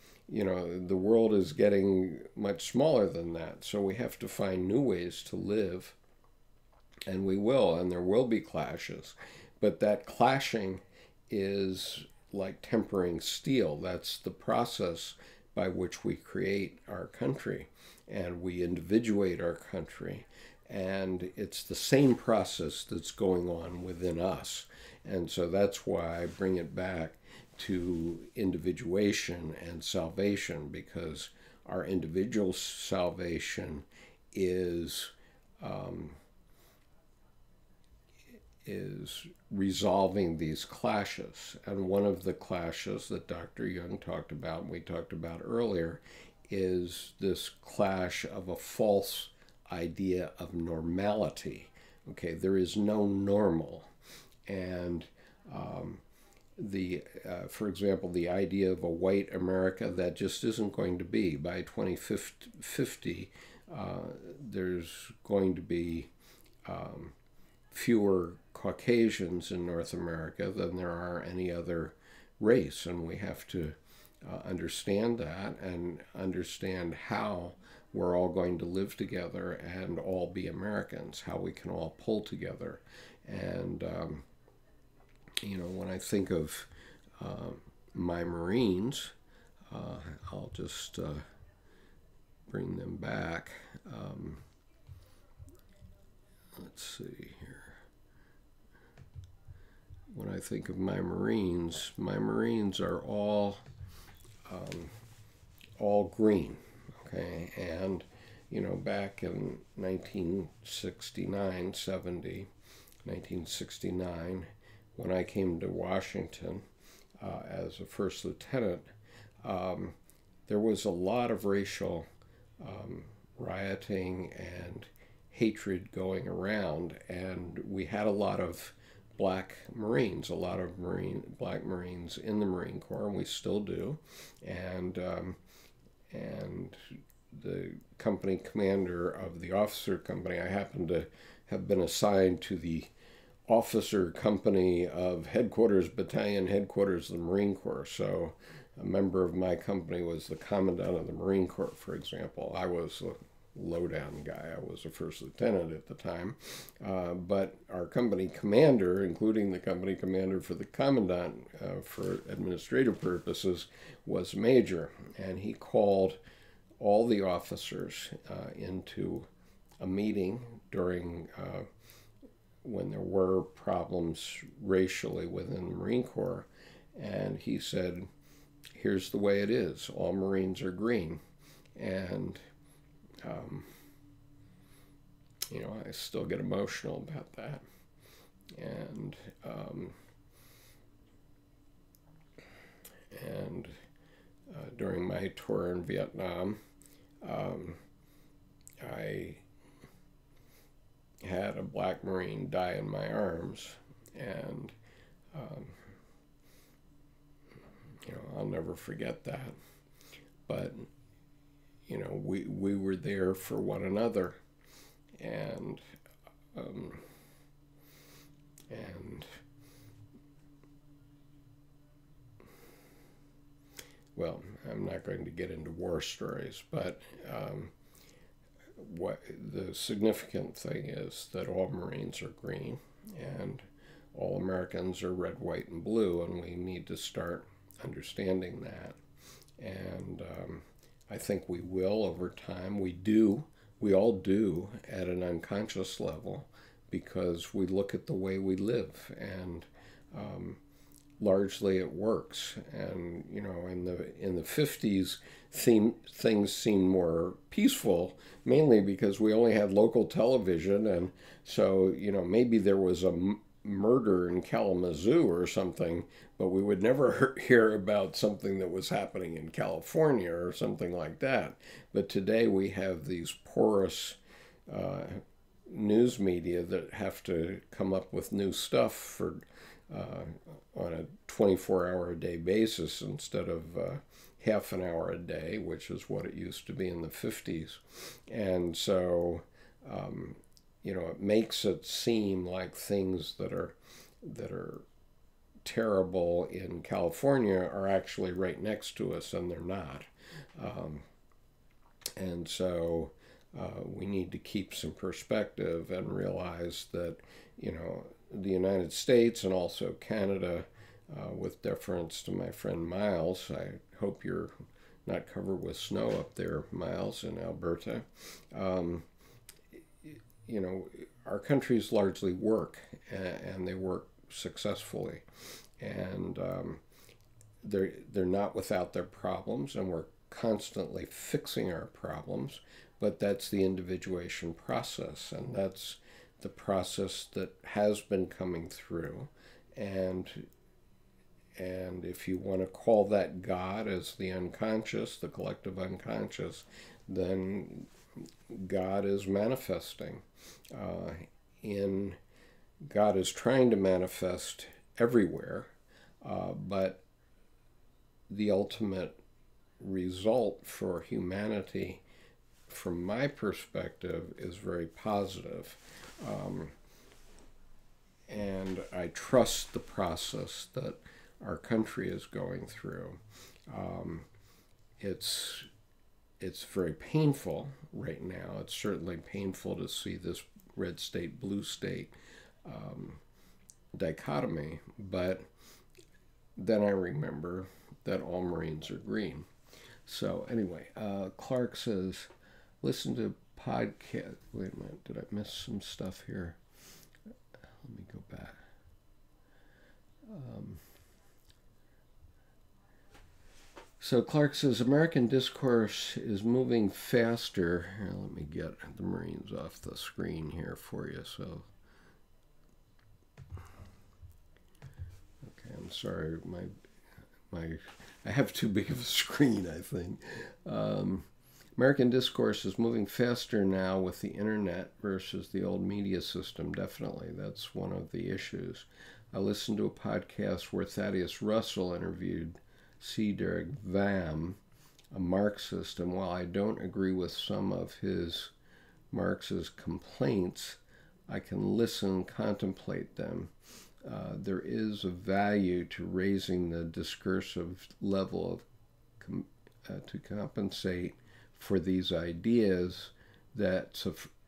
world is getting much smaller than that, so we have to find new ways to live, and we will, and there will be clashes. But that clashing is like tempering steel. That's the process by which we create our country, and we individuate our country. And it's the same process that's going on within us. And so that's why I bring it back to individuation and salvation, because our individual salvation is resolving these clashes. And one of the clashes that Dr. Jung talked about, and we talked about earlier, is this clash of a false idea of normality. Okay, there is no normal. And for example, the idea of a white America, that just isn't going to be. By 2050, there's going to be fewer Caucasians in North America than there are any other race, and we have to understand that and understand how we're all going to live together and all be Americans, how we can all pull together. And when I think of my Marines, I'll just bring them back. Let's see here. When I think of my Marines are all green. Okay, and back in 1969, when I came to Washington as a first lieutenant, there was a lot of racial rioting and hatred going around, and we had a lot of black Marines, black Marines in the Marine Corps, and we still do, and the company commander of the officer company, I happen to have been assigned to the officer company of headquarters, battalion headquarters of the Marine Corps. So a member of my company was the commandant of the Marine Corps, for example. I was a low-down guy. I was a first lieutenant at the time. But our company commander, including the company commander for the commandant for administrative purposes, was a major. And he called all the officers into a meeting during when there were problems racially within the Marine Corps, and he said, here's the way it is, all Marines are green. And I still get emotional about that. And during my tour in Vietnam, I had a black Marine die in my arms, and I'll never forget that. But we were there for one another, and well, I'm not going to get into war stories, but what the significant thing is that all Marines are green and all Americans are red, white, and blue, and we need to start understanding that. And I think we will over time. We all do at an unconscious level, because we look at the way we live, and largely it works. And you know, in the 50s, things seemed more peaceful, mainly because we only had local television, and so you know maybe there was a murder in Kalamazoo or something, but we would never hear about something that was happening in California or something like that. But today we have these porous news media that have to come up with new stuff for on a 24-hour a day basis instead of half an hour a day, which is what it used to be in the 50s. And so, you know, it makes it seem like things that are terrible in California are actually right next to us, and they're not. And so we need to keep some perspective and realize that, you know, the United States and also Canada, with deference to my friend Miles, I hope you're not covered with snow up there, Miles, in Alberta. You know, our countries largely work, and they work successfully, and they're not without their problems, and we're constantly fixing our problems. But that's the individuation process, and that's the process that has been coming through. And if you want to call that God as the unconscious, the collective unconscious, then God is manifesting. God is trying to manifest everywhere, but the ultimate result for humanity, from my perspective, is very positive. And I trust the process that our country is going through. It's very painful right now. It's certainly painful to see this red state, blue state dichotomy, but then I remember that all Marines are green. So anyway, Clark says, listen to podcast. Wait a minute, did I miss some stuff here? Let me go back. So Clark says, American discourse is moving faster. Here, let me get the Marines off the screen here for you. So, okay, I'm sorry, I have too big of a screen, I think. American discourse is moving faster now with the internet versus the old media system. Definitely, that's one of the issues. I listened to a podcast where Thaddeus Russell interviewed C. Derek Vam, a Marxist, and while I don't agree with some of his Marxist complaints, I can listen, contemplate them. There is a value to raising the discursive level of to compensate for these ideas. That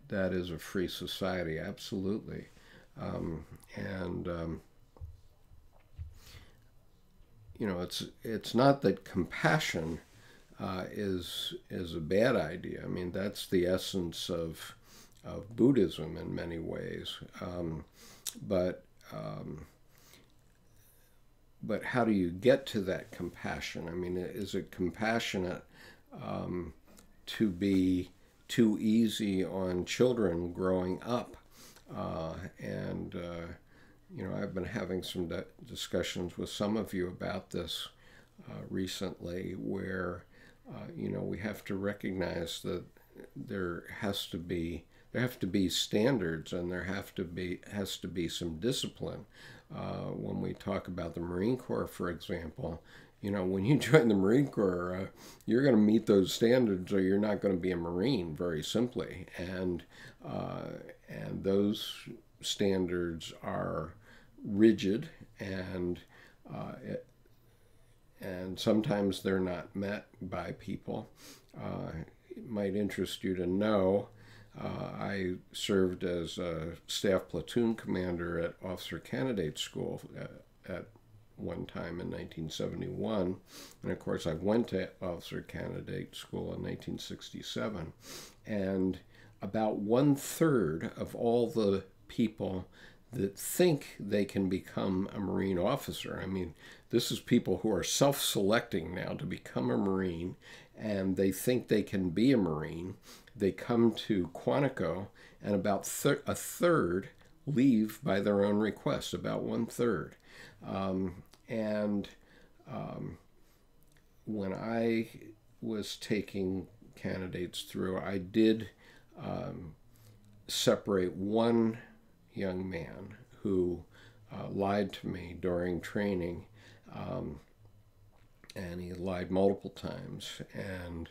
is a free society, absolutely, you know, it's not that compassion is a bad idea. I mean, that's the essence of Buddhism in many ways. But how do you get to that compassion? I mean, is it compassionate to be too easy on children growing up? You know, I've been having some discussions with some of you about this recently, where you know, we have to recognize that there have to be standards, and there has to be some discipline. When we talk about the Marine Corps, for example, you know, when you join the Marine Corps, you're going to meet those standards, or you're not going to be a Marine, very simply. And those standards are rigid, and sometimes they're not met by people. It might interest you to know, I served as a staff platoon commander at Officer Candidate School at one time in 1971, and of course I went to Officer Candidate School in 1967, and about 1/3 of all the people that think they can become a Marine officer. I mean, this is people who are self-selecting now to become a Marine, and they think they can be a Marine. They come to Quantico, and about a third leave by their own request, about 1/3. And when I was taking candidates through, I did separate one young man who lied to me during training, and he lied multiple times, and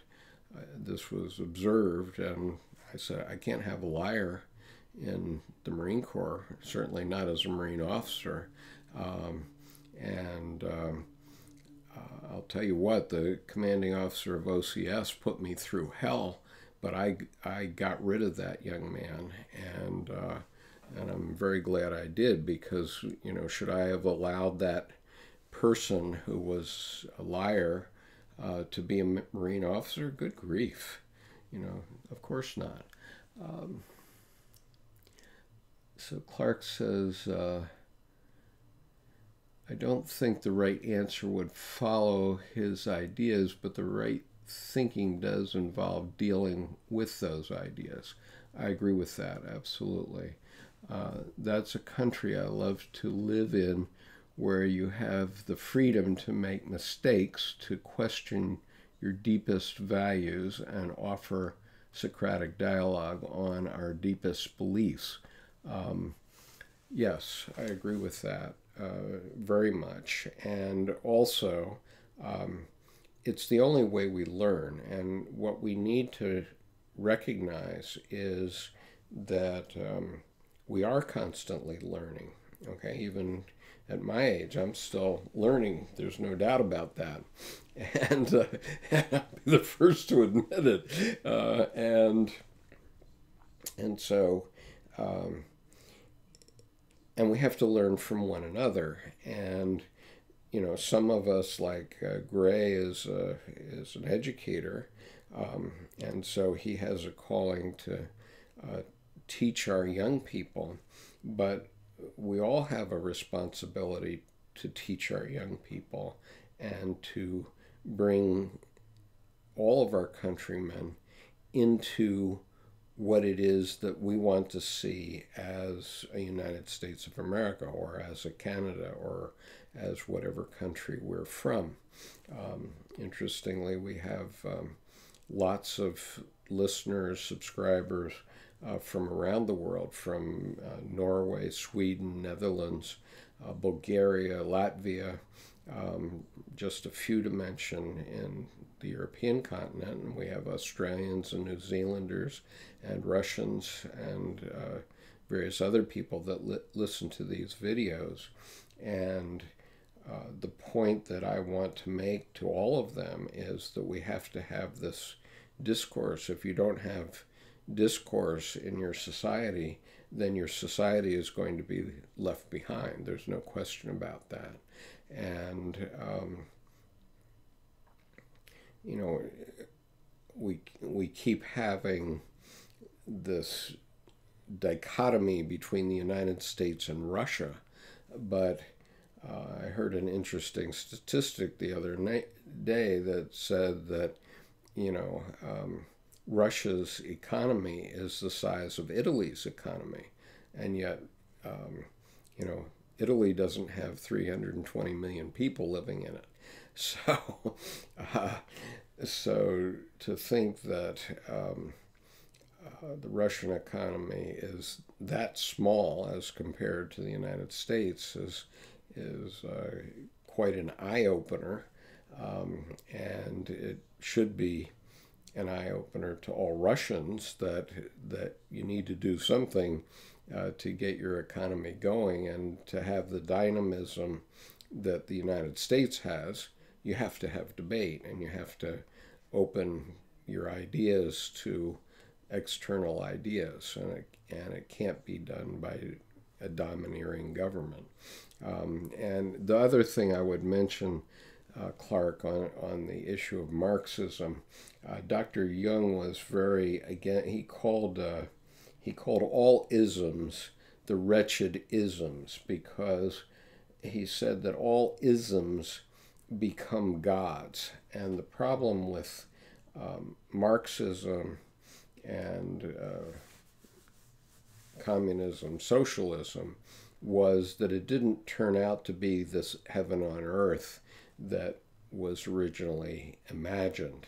this was observed, and I said, I can't have a liar in the Marine Corps, certainly not as a Marine officer. I'll tell you what, the commanding officer of OCS put me through hell, but I got rid of that young man, and I'm very glad I did, because, you know, should I have allowed that person who was a liar to be a Marine officer? Good grief. You know, of course not. So Clark says, I don't think the right answer would follow his ideas, but the right thinking does involve dealing with those ideas. I agree with that, absolutely. That's a country I love to live in, where you have the freedom to make mistakes, to question your deepest values, and offer Socratic dialogue on our deepest beliefs. Yes, I agree with that very much. And also, it's the only way we learn. And what we need to recognize is that we are constantly learning. Okay, even at my age, I'm still learning. There's no doubt about that. And I'll be the first to admit it. And so, and we have to learn from one another. And, you know, some of us, like Gray, is an educator, and so he has a calling to teach our young people. But we all have a responsibility to teach our young people and to bring all of our countrymen into what it is that we want to see as a United States of America, or as a Canada, or as whatever country we're from. Interestingly, we have lots of listeners, subscribers from around the world, from Norway, Sweden, Netherlands, Bulgaria, Latvia, just a few to mention in the European continent. And we have Australians and New Zealanders and Russians and various other people that listen to these videos. And the point that I want to make to all of them is that we have to have this discourse. If you don't have discourse in your society, then your society is going to be left behind. There's no question about that. And you know, we keep having this dichotomy between the United States and Russia, but I heard an interesting statistic the other day that said that, you know, Russia's economy is the size of Italy's economy, and yet, you know, Italy doesn't have 320 million people living in it. So, so to think that the Russian economy is that small as compared to the United States is quite an eye-opener, and it should be an eye-opener to all Russians that you need to do something to get your economy going, and to have the dynamism that the United States has. You have to have debate, and you have to open your ideas to external ideas, and it can't be done by a domineering government. And the other thing I would mention, Clark, on the issue of Marxism, Dr. Jung was very, again, he called all isms the wretched isms, because he said that all isms become gods. And the problem with Marxism and communism, socialism, was that it didn't turn out to be this heaven on earth that was originally imagined.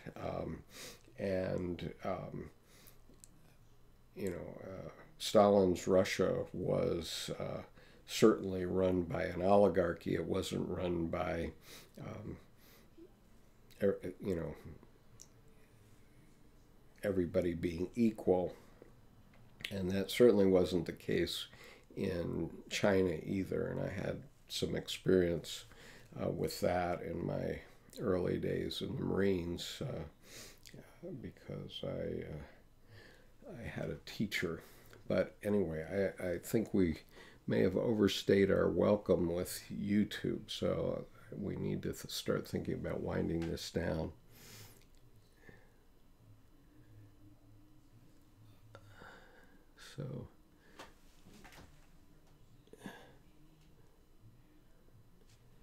Stalin's Russia was certainly run by an oligarchy. It wasn't run by, everybody being equal. And that certainly wasn't the case in China either. And I had some experience with that in my early days in the Marines because I had a teacher. But anyway, I think we may have overstayed our welcome with YouTube, so we need to start thinking about winding this down.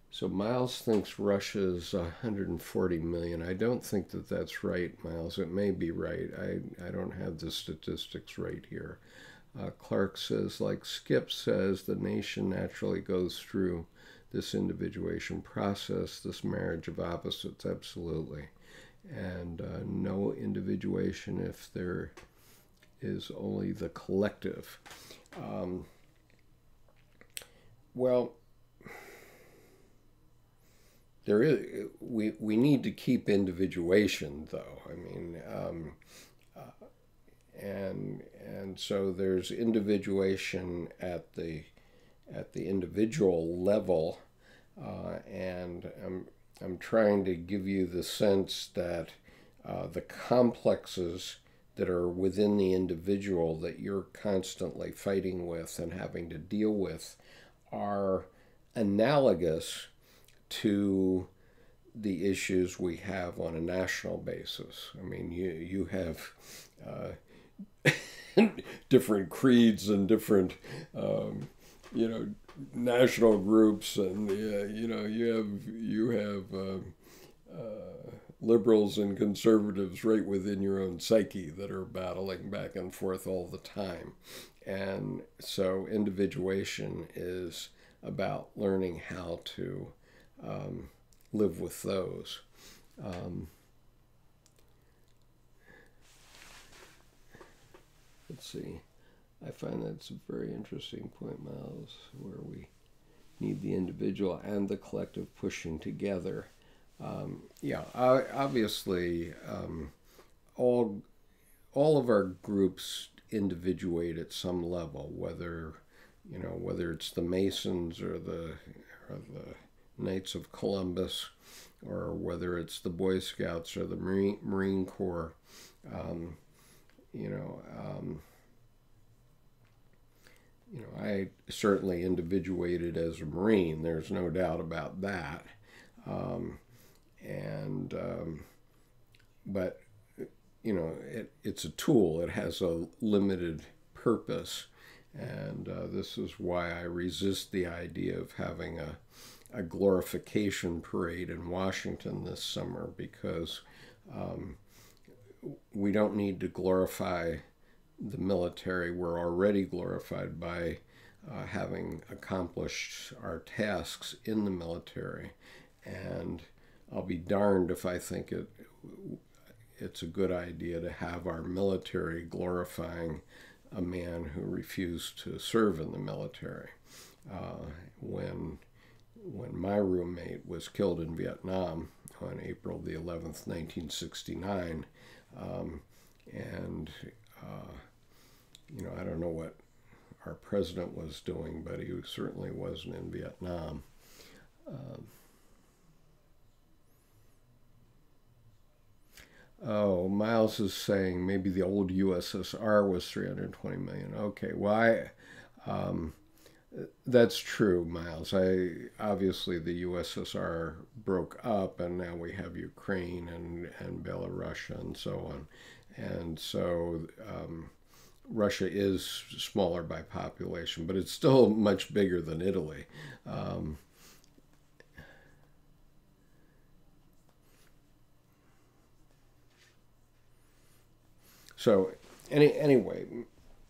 So Miles thinks Russia's 140 million. I don't think that that's right, Miles. It may be right. I don't have the statistics right here. Clark says, like Skip says, the nation naturally goes through this individuation process, this marriage of opposites, absolutely. And no individuation if there is only the collective. Well, there is. We need to keep individuation, though. I mean, and so there's individuation at the individual level, and I'm trying to give you the sense that the complexes that are within the individual that you're constantly fighting with and having to deal with are analogous to the issues we have on a national basis. I mean, you have different creeds and different, national groups, and you have liberals and conservatives right within your own psyche that are battling back and forth all the time. And so individuation is about learning how to live with those. Let's see. I find that's a very interesting point, Miles, where we need the individual and the collective pushing together. Obviously, all of our groups individuate at some level, whether it's the Masons or the Knights of Columbus, or whether it's the Boy Scouts or the Marine Corps. I certainly individuated as a Marine. There's no doubt about that. But it's a tool. It has a limited purpose, and this is why I resist the idea of having a glorification parade in Washington this summer, because we don't need to glorify the military. We're already glorified by having accomplished our tasks in the military, and I'll be darned if I think it's a good idea to have our military glorifying a man who refused to serve in the military. When my roommate was killed in Vietnam on April the 11th, 1969, I don't know what our president was doing, but he certainly wasn't in Vietnam. Miles is saying maybe the old USSR was 320 million. Okay, well, that's true, Miles. Obviously the USSR broke up, and now we have Ukraine and Belarus and so on. And so Russia is smaller by population, but it's still much bigger than Italy. So anyway,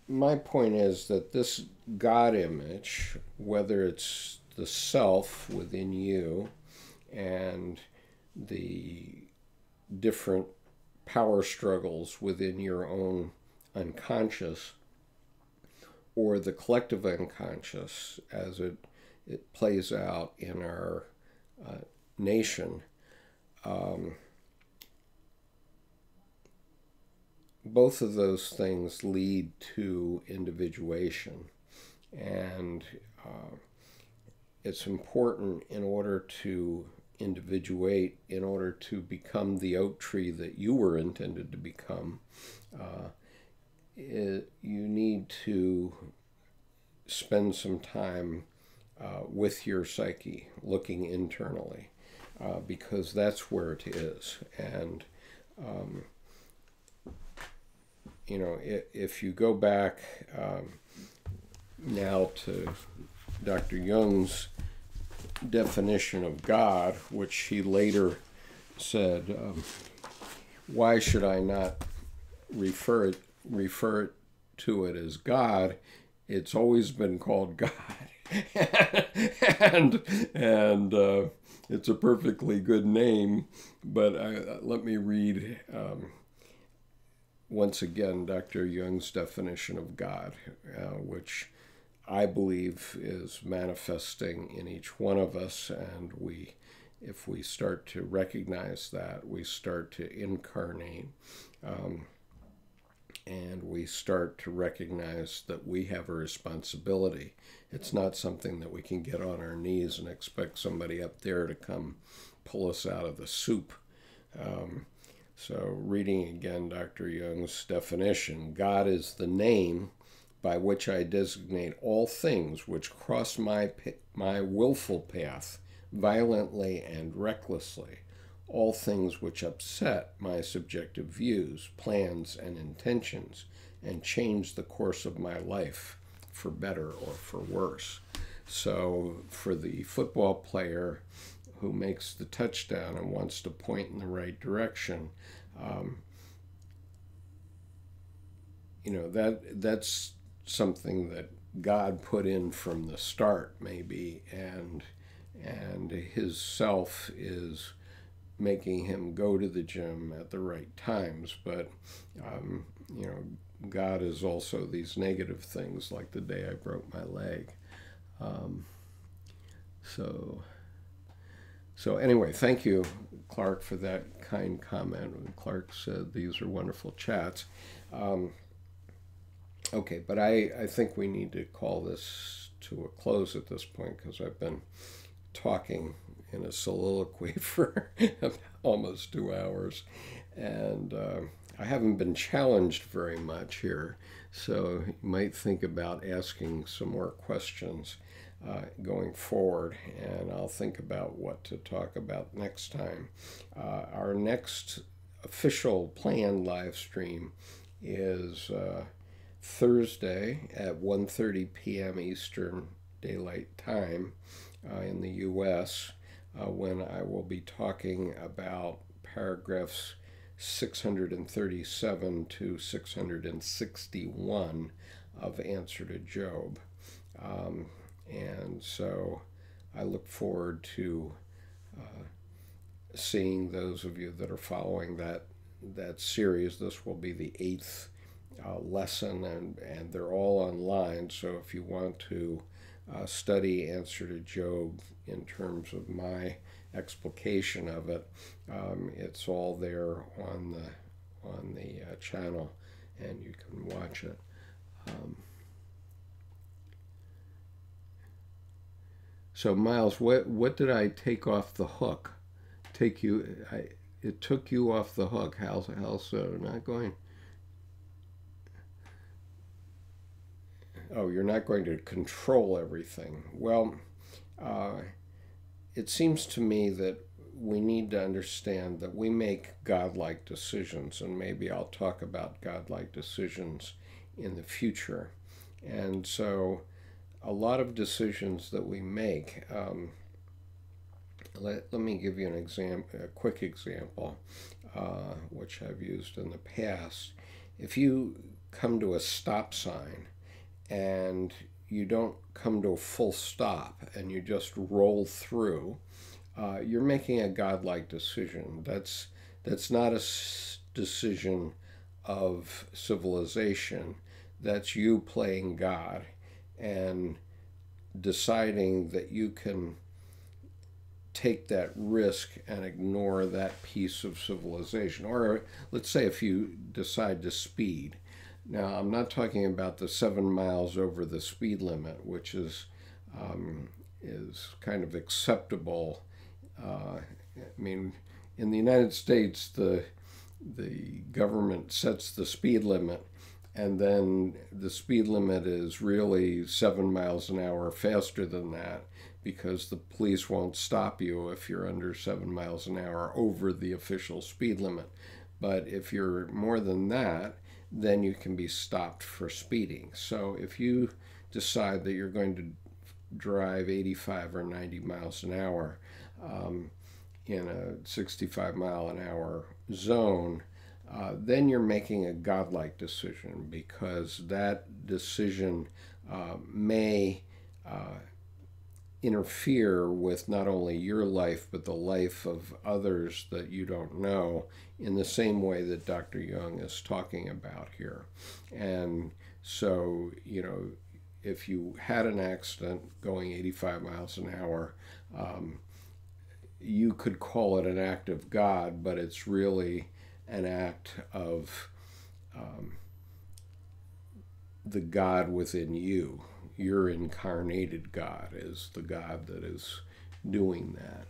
my point is that this God image, whether it's the self within you and the different power struggles within your own unconscious, or the collective unconscious as it plays out in our nation, both of those things lead to individuation. And it's important in order to individuate, in order to become the oak tree that you were intended to become, you need to spend some time with your psyche, looking internally, because that's where it is. And you know, if you go back now to Dr. Jung's definition of God, which he later said, why should I not refer to it as God? It's always been called God. and it's a perfectly good name, but let me read once again Dr. Jung's definition of God, which I believe is manifesting in each one of us, and if we start to recognize that, we start to incarnate, and we start to recognize that we have a responsibility. It's not something that we can get on our knees and expect somebody up there to come pull us out of the soup. So reading again Dr. Jung's definition, God is the name by which I designate all things which cross my willful path violently and recklessly, all things which upset my subjective views, plans, and intentions, and change the course of my life for better or for worse. So for the football player who makes the touchdown and wants to point in the right direction, you know, that's something that God put in from the start, maybe, and his self is making him go to the gym at the right times. But you know, God is also these negative things, like the day I broke my leg. So anyway, thank you, Clark, for that kind comment. And Clark said these are wonderful chats. Okay, but I think we need to call this to a close at this point, because I've been talking in a soliloquy for almost 2 hours, and I haven't been challenged very much here, so you might think about asking some more questions going forward, and I'll think about what to talk about next time. Our next official planned live stream is Thursday at 1:30 p.m. Eastern Daylight Time in the U.S., when I will be talking about paragraphs 637 to 661 of Answer to Job. And so I look forward to seeing those of you that are following that series. This will be the 8th lesson, and they're all online. So if you want to study Answer to Job in terms of my explication of it, it's all there on the channel, and you can watch it. So Miles, what did I take off the hook? It took you off the hook. How so? Not going. Oh, you're not going to control everything. Well, it seems to me that we need to understand that we make godlike decisions, and maybe I'll talk about godlike decisions in the future. And so a lot of decisions that we make, let me give you a quick example, which I've used in the past. If you come to a stop sign and you don't come to a full stop and you just roll through, you're making a godlike decision. That's not a decision of civilization. That's you playing God and deciding that you can take that risk and ignore that piece of civilization. Or let's say if you decide to speed. Now, I'm not talking about the 7 miles over the speed limit, which is kind of acceptable. I mean, in the United States, the government sets the speed limit, and then the speed limit is really 7 miles an hour faster than that, because the police won't stop you if you're under 7 miles an hour over the official speed limit. But if you're more than that, then you can be stopped for speeding. So if you decide that you're going to drive 85 or 90 miles an hour in a 65 mile an hour zone, then you're making a godlike decision, because that decision may interfere with not only your life but the life of others that you don't know, in the same way that Dr. Jung is talking about here. And so, if you had an accident going 85 miles an hour, you could call it an act of God, but it's really an act of the God within you. Your incarnated God is the God that is doing that.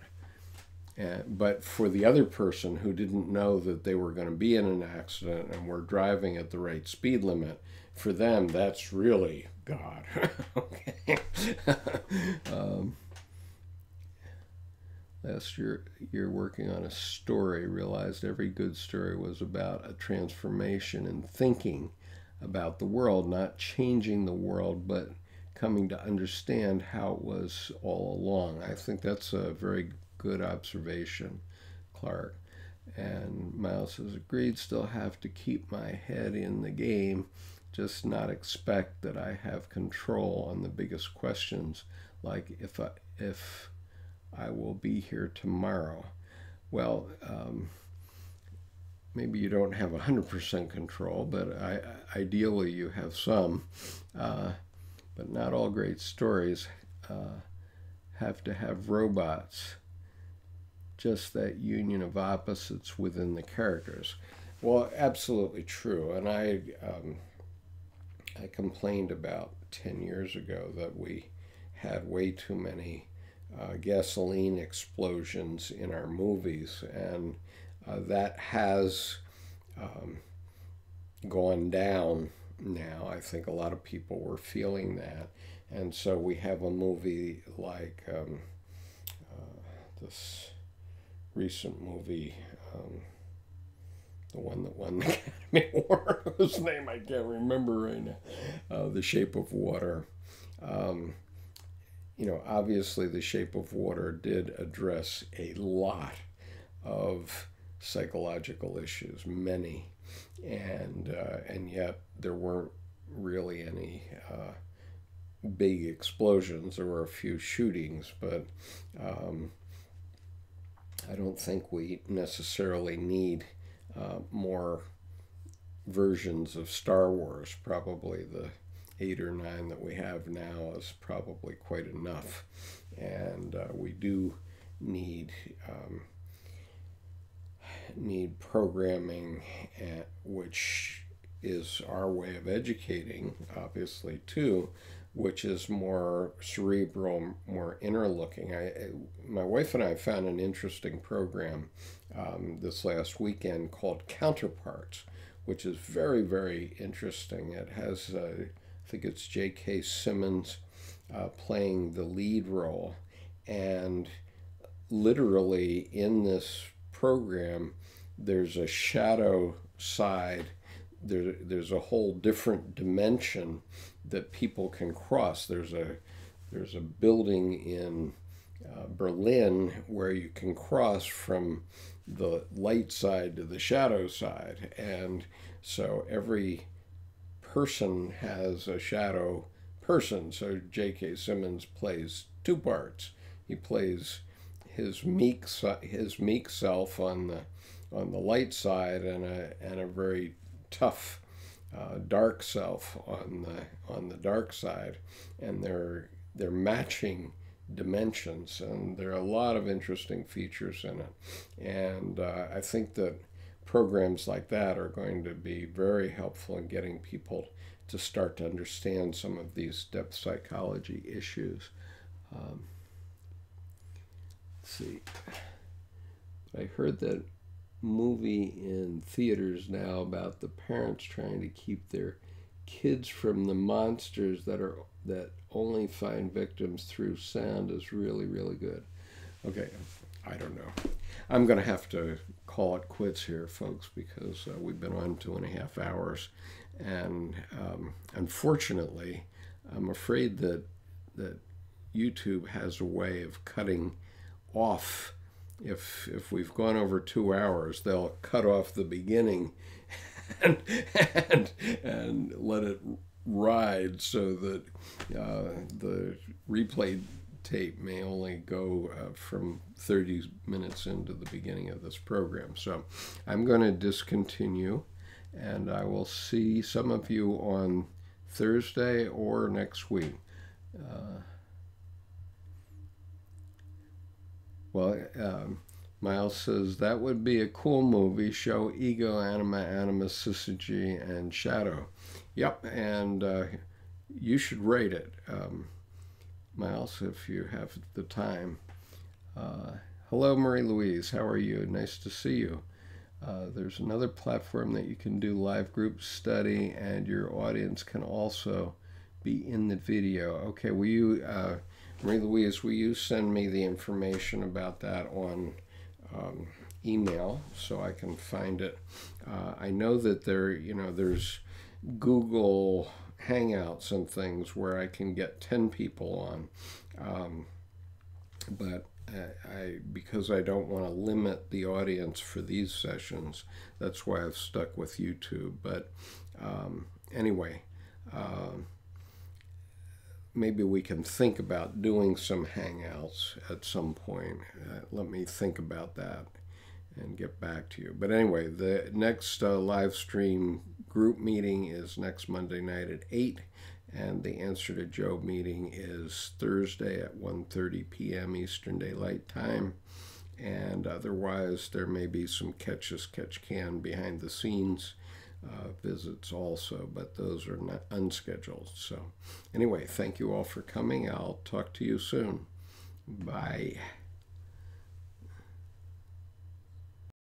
But for the other person who didn't know that they were going to be in an accident and were driving at the right speed limit, for them, that's really God. Okay. Last year, you're working on a story, realized every good story was about a transformation in thinking about the world, not changing the world, but coming to understand how it was all along. I think that's a very good observation, Clark. And Miles says, agreed, still have to keep my head in the game, just not expect that I have control on the biggest questions, like if I will be here tomorrow. Well, maybe you don't have 100% control, but ideally you have some. But not all great stories have to have robots, just that union of opposites within the characters. Well, absolutely true. And I complained about 10 years ago that we had way too many gasoline explosions in our movies, and that has gone down now. I think a lot of people were feeling that, and so we have a movie like this recent movie, the one that won the Academy Award, whose name I can't remember right now, The Shape of Water. Obviously The Shape of Water did address a lot of psychological issues, many, and yet there weren't really any big explosions. There were a few shootings, but I don't think we necessarily need more versions of Star Wars. Probably the 8 or 9 that we have now is probably quite enough, and we do need programming, which is our way of educating, obviously, too, which is more cerebral, more inner looking. My wife and I found an interesting program this last weekend called Counterparts, which is very, very interesting. It has, I think it's J.K. Simmons playing the lead role, and literally in this program, there's a shadow side there's a whole different dimension that people can cross. There's a building in Berlin where you can cross from the light side to the shadow side, and so every person has a shadow person. So J.K. Simmons plays two parts. He plays his meek self on the light side, and a very tough dark self on the dark side, and they're matching dimensions, and there are a lot of interesting features in it. And I think that programs like that are going to be very helpful in getting people to start to understand some of these depth psychology issues. Let's see. I heard that movie in theaters now about the parents trying to keep their kids from the monsters that only find victims through sound is really, really good. Okay, I don't know. I'm going to have to call it quits here, folks, because we've been on 2.5 hours, and unfortunately, I'm afraid that YouTube has a way of cutting off. If we've gone over 2 hours, they'll cut off the beginning and let it ride, so that the replay tape may only go from 30 minutes into the beginning of this program. So I'm going to discontinue, and I will see some of you on Thursday or next week. Miles says, that would be a cool movie, show ego, anima, animus, syzygy, and shadow. Yep, and you should rate it, Miles, if you have the time. Hello, Marie Louise, how are you? Nice to see you. There's another platform that you can do live group study, and your audience can also be in the video. Okay, will you, Marie Louise, will you send me the information about that on email so I can find it? I know that there's Google Hangouts and things where I can get 10 people on, but because I don't want to limit the audience for these sessions, that's why I've stuck with YouTube. But anyway, maybe we can think about doing some Hangouts at some point. Let me think about that and get back to you. But anyway, the next live stream group meeting is next Monday night at 8, and the Answer to Job meeting is Thursday at 1:30 p.m. Eastern Daylight Time. And otherwise, there may be some catch can behind the scenes visits also, but those are not unscheduled. So anyway, thank you all for coming. I'll talk to you soon. Bye.